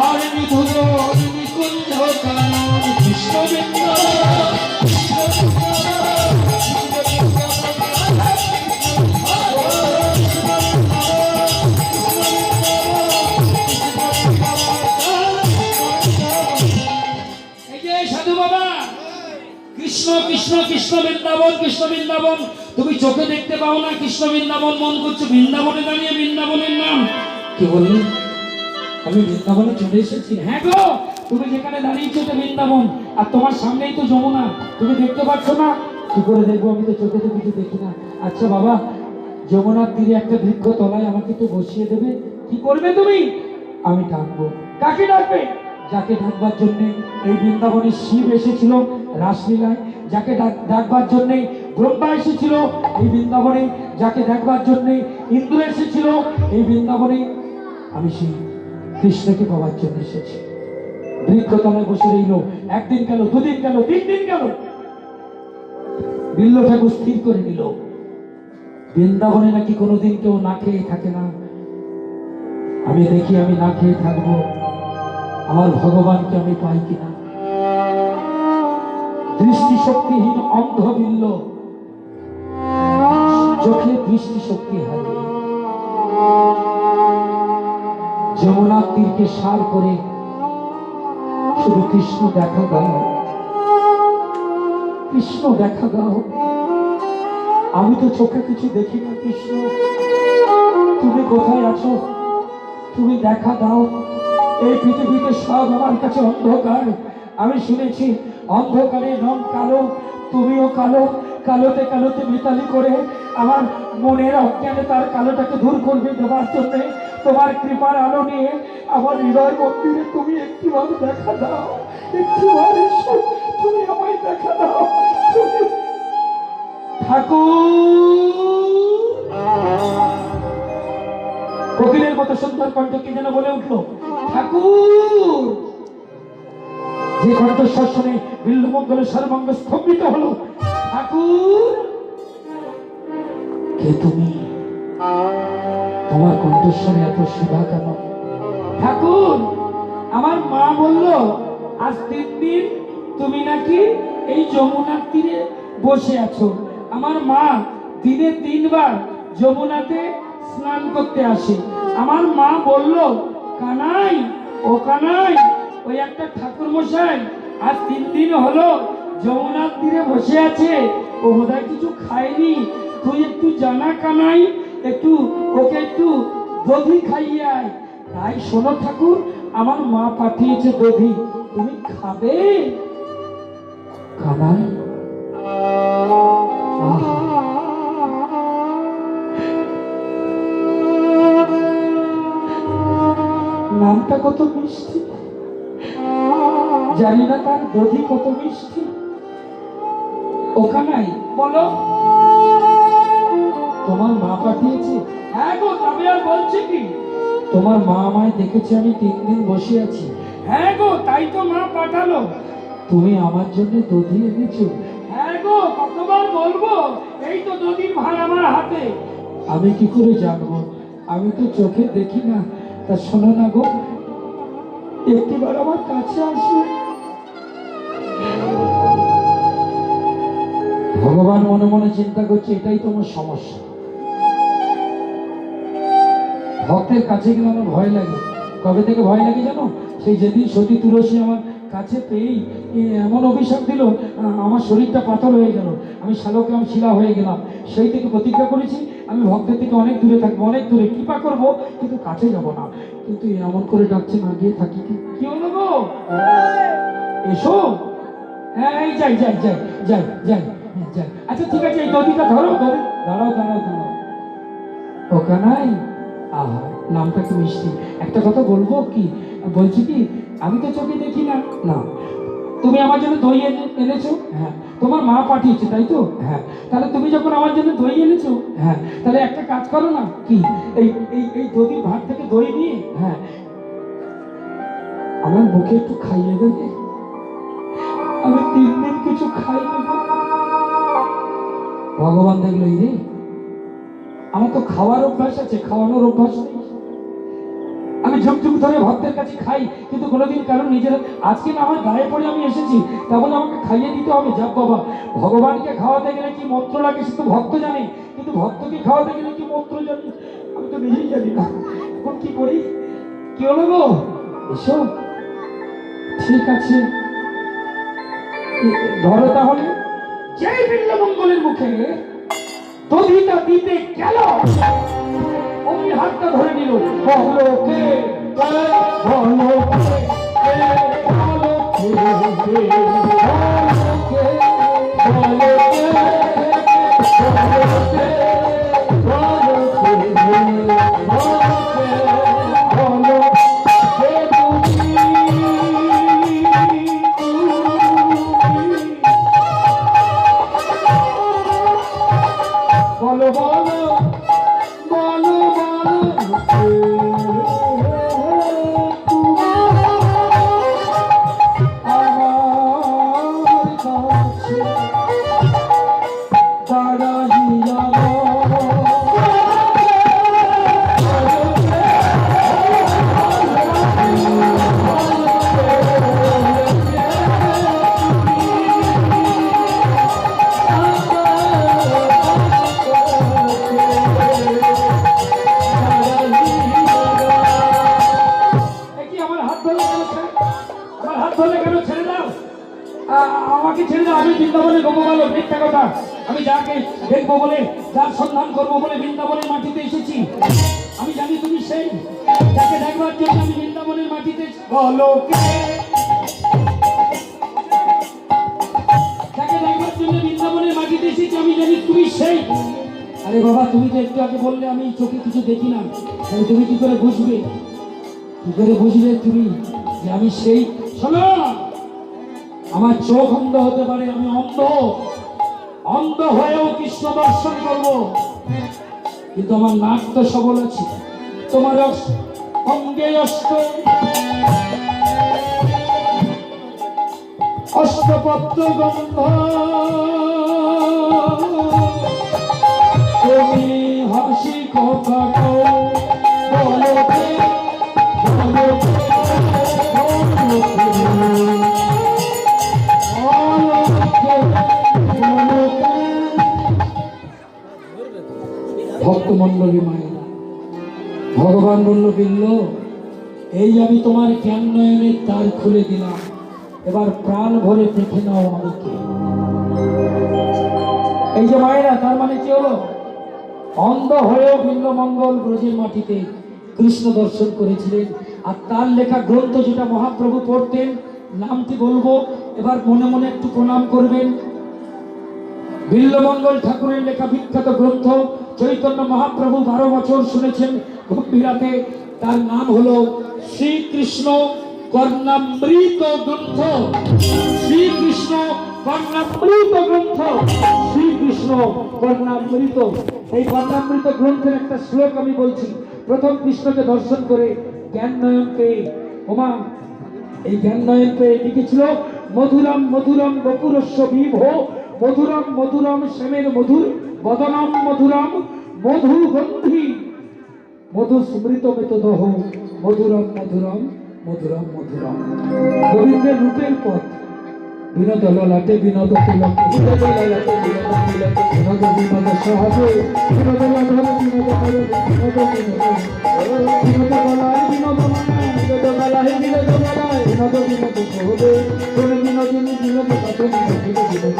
আর নিধুর নিকুঞ্জ কানন কৃষ্ণ বৃন্দাবন। সাধু বাবা, কৃষ্ণ কৃষ্ণ কৃষ্ণ বৃন্দাবন, কৃষ্ণ বৃন্দাবন, তুমি চোখে দেখতে পাও না কৃষ্ণ বৃন্দাবন, মন করছো বৃন্দাবনে দাঁড়িয়ে বৃন্দাবনের নাম। কি বললে? আমি বৃন্দাবনে চলে এসেছি? হ্যাঁ গো, তুমি যেখানে দাঁড়িয়েছো তো বৃন্দাবন, আর তোমার সামনেই তো যমুনা। তুমি দেখতে পাচ্ছ না? কি করে দেখবো, আমি তো চোখে তো কিছু দেখি না। আচ্ছা বাবা, যমুনার তীরে একটা বৃক্ষ তলায় আমাকে তো বসিয়ে দেবে। কি করবে তুমি? আমি ডাকবো। কাকে ডাকবে? যাকে ডাকবার জন্যে এই বৃন্দাবনে শিব এসেছিল রাসলীলায়, যাকে ডাকবার জন্যে ব্রহ্মা এসেছিল এই বৃন্দাবনে, যাকে দেখবার জন্যে ইন্দ্র এসেছিল এই বৃন্দাবনে, আমি সেই কৃষ্ণকে পাওয়ার জন্য এসেছি। বৃক্ষতলায় বসে রইল, একদিন গেল, দুদিন গেল, 3 দিন গেল। বিল্ল ঠাকুর স্থির করে নিল বৃন্দাবনে নাকি কোনোদিন কেউ না খেয়ে থাকে না। আমি দেখি আমি না খেয়ে থাকবো, আমার ভগবানকে আমি পাই কিনা। দৃষ্টিশক্তিহীন অন্ধ বিল্ল, চোখে দৃষ্টিশক্তি হারিয়ে যমুনার তীরকে সার করে শুধু কৃষ্ণ দেখা দাও, কৃষ্ণ দেখা দাও। আমি তো চোখে কিছু দেখি না। কৃষ্ণ, তুমি কোথায় আছো? তুমি দেখা দাও। এই পৃথিবীতে সব আমার কাছে অন্ধকার। আমি শুনেছি অন্ধকারের রং কালো, তুমিও কালো। কালোতে কালোতে মিতালি করে আমার মনের অজ্ঞানে তার কালোটাকে দূর করবে দেওয়ার জন্য তোমার কৃপার আলো নিয়ে আমার হৃদয় মন্দিরে তুমি একটিবার দেখা দাও। একটিবার এসো, তুমি আমায় ঠাকুর। কোকিলের মতো সুন্দর কণ্ঠ কে যেন বলে উঠলো ঠাকুর। যে কণ্ঠস্বর শুনে বিল্লমঙ্গলের সর্বাঙ্গ স্তম্ভিত হলো। ঠাকুর কে তুমি? তোমার কণ্ঠস্বরে এত সেবা কেন? ঠাকুর আমার মা বলল আজ 3 দিন তুমি নাকি এই যমুনার তীরে বসে আছো। আমার মা দিনে 3 বার যমুনাতে স্নান করতে আসে। আমার মা বলল কানাই ও কানাই, ওই একটা ঠাকুর মশাই আজ 3 দিন হলো যমুনার তীরে বসে আছে, ও বোধহয় কিছু খায়নি। তুই একটু জানা কানাই, একটু ওকে একটু দধি খাইয়ে আয়। তাই শোনো ঠাকুর, আমার মা পাঠিয়েছে দধি, তুমি খাবে? কানাই নামটা কত মিষ্টি, জানি না তার দধি কত মিষ্টি। ও কানাই বলো, তোমার মা পাঠিয়েছে? হ্যাঁ গো, তবে আর বলছে কি? তোমার মা আমায় দেখেছে আমি 3 দিন বসে আছি। হ্যাঁ গো, তাই তো মা পাঠালো। তুমি আমার জন্য দধি এনেছো? হ্যাঁ গো, কতবার বলবো, এই তো দধির ভার আমার হাতে। আমি কি করে জানবো? আমি তো চোখে দেখি না। তা শোনো না গো, একটিবার আমার কাছে আসো। ভগবান মনে মনে চিন্তা করছে এটাই তোমার সমস্যা। ভক্তের কাছে গেলে আমার ভয় লাগে। কবে থেকে ভয় লাগে জানো? সেই যেদিন সতী তুলসী আমার কাছে পেয়েই এমন অভিশাপ দিল, আমার শরীরটা পাথর হয়ে গেল, আমি শালকে আমি শিলা হয়ে গেলাম। সেই থেকে প্রতিজ্ঞা করেছি আমি ভক্তের থেকে অনেক দূরে থাকবো, অনেক দূরে, কৃপা করবো কিন্তু কাছে যাব না। কিন্তু এমন করে ডাকছে, না গিয়ে থাকি। কি হলো গো? এসো। হ্যাঁ এই যাই যাই যাই যাই যাই যাই। আচ্ছা ঠিক আছে, এই দধিটা ধরো। দাঁড়াও দাঁড়াও দাঁড়াও। ও কানাই, আহা নামটা কি মিষ্টি। একটা কথা বলবো কি? বলছি কি, আমি তো চোখে দেখি না। না, তুমি আমার জন্য দই এনেছো? হ্যাঁ। তোমার মা পাঠিয়েছে তাই তো? হ্যাঁ। তাহলে তুমি যখন আমার জন্য দই এনেছো, হ্যাঁ, তাহলে একটা কাজ করো না। কি? এই এই এই দধির ভাত থেকে দই নিয়ে, হ্যাঁ, আমার মুখে একটু খাইয়ে দেবে। আমি 3 দিন কিছু খাইনি। ভগবান দেখলো এই রে, আমার তো খাওয়ার অভ্যাস আছে, খাওয়ানোর অভ্যাস নেই। আমি ঝুঁকঝুঁক ধরে ভক্তের কাছে খাই, কিন্তু কোনোদিন কারণ নিজের, আজকে না হয় গায়ে পড়ে আমি এসেছি, তা বলে আমাকে খাইয়ে দিতে হবে? যাক বাবা, ভগবানকে খাওয়াতে গেলে কি মন্ত্র লাগে সে তো ভক্ত জানে, কিন্তু ভক্তকে খাওয়াতে গেলে কি মন্ত্র জানি আমি তো নিজেই জানি না। এখন কি করি? কি হলো গো? এসো। ঠিক আছে, ধরো তাহলে। যেই বিল্লমঙ্গলের মুখে দধিটা দিতে গেল, অমনি হাতটা ধরে নিল। বলো কে? বলো কে? বলো কে? বলো বলো বলো আমার কাছে দাঁড়াইয়া আমাকে ছেড়ে দাও। আমি বৃন্দাবনে গোপবালক, মিথ্যা কথা। আমি যাকে দেখবো বলে, যার সন্ধান করবো বলে বৃন্দাবনের মাটিতে এসেছি। আমি জানি তুমি সেই, যাকে দেখবার জন্য আমি বৃন্দাবনের মাটিতে। বলো কে? যাকে দেখবার জন্য বৃন্দাবনের মাটিতে এসেছি, আমি জানি তুমি সেই। আরে বাবা, তুমি তো একটু আগে বললে আমি চোখে কিছু দেখি না, তাহলে তুমি কি করে বুঝবে? কি করে বুঝবে তুমি যে আমি সেই? শোনো, আমার চোখ অন্ধ হতে পারে, আমি অন্ধ, অন্ধ হয়েও কৃষ্ণ দর্শন করব, কিন্তু আমার নাক তো সবল আছে। তোমার অঙ্গে অষ্টপত্র গন্ধ, তুমি হাসি কথা কও, বলো কে, বলো কে, বলো কে, বলো কে। ভক্তমণ্ডলী মায়েরা, ভগবান বলল বিল্ল, এই আমি তোমার জ্ঞান নয়নের দ্বার খুলে দিলাম, এবার প্রাণ ভরে দেখে নাও আমি কে। এই যে মায়েরা, তার মানে কি হলো? অন্ধ হয়েও বিল্বমঙ্গল ব্রজের মাটিতে কৃষ্ণ দর্শন করেছিলেন। আর তার লেখা গ্রন্থ যেটা মহাপ্রভু পড়তেন, নামটি বলবো, এবার মনে মনে একটু প্রণাম করবেন। বিল্বমঙ্গল ঠাকুরের লেখা বিখ্যাত গ্রন্থ চৈতন্য মহাপ্রভু 12 বছর শুনেছেন গম্ভীরাতে, তার নাম হলো শ্রীকৃষ্ণ কর্ণামৃত গ্রন্থ। শ্রীকৃষ্ণ কর্ণামৃত গ্রন্থ, শ্রীকৃষ্ণ কর্ণামৃত। এই কর্ণামৃত গ্রন্থের একটা শ্লোক আমি বলছি। প্রথম কৃষ্ণকে দর্শন করে জ্ঞান নয়ন পেয়ে, ওমা এই জ্ঞান নয়ন পেয়ে লিখেছিল, মধুরম মধুরম বপুরস্য বিভো, মধুরম মধুরম শ্যামের মধুর বদনম, মধুরম মধু গন্ধি মধু স্মৃত মেতদহ, মধুরম মধুরম মধুরম মধুরম। গোবিন্দের রূপের পথ, বিনোদ ললাটে বিনোদ তিলকে, বিনোদ ললাটে বিনোদ তিলকে, বিনোদ বিনোদ সহজে, বিনোদ লাধরে বিনোদ করে, বিনোদ বিনোদ, বিনোদ গলায় বিনোদ মানায়, বিনোদ গলায় বিনোদ গলায়, বিনোদ বিনোদ সহজে, বিনোদিনী বিনোদ কাছে, বিনোদ বিনোদ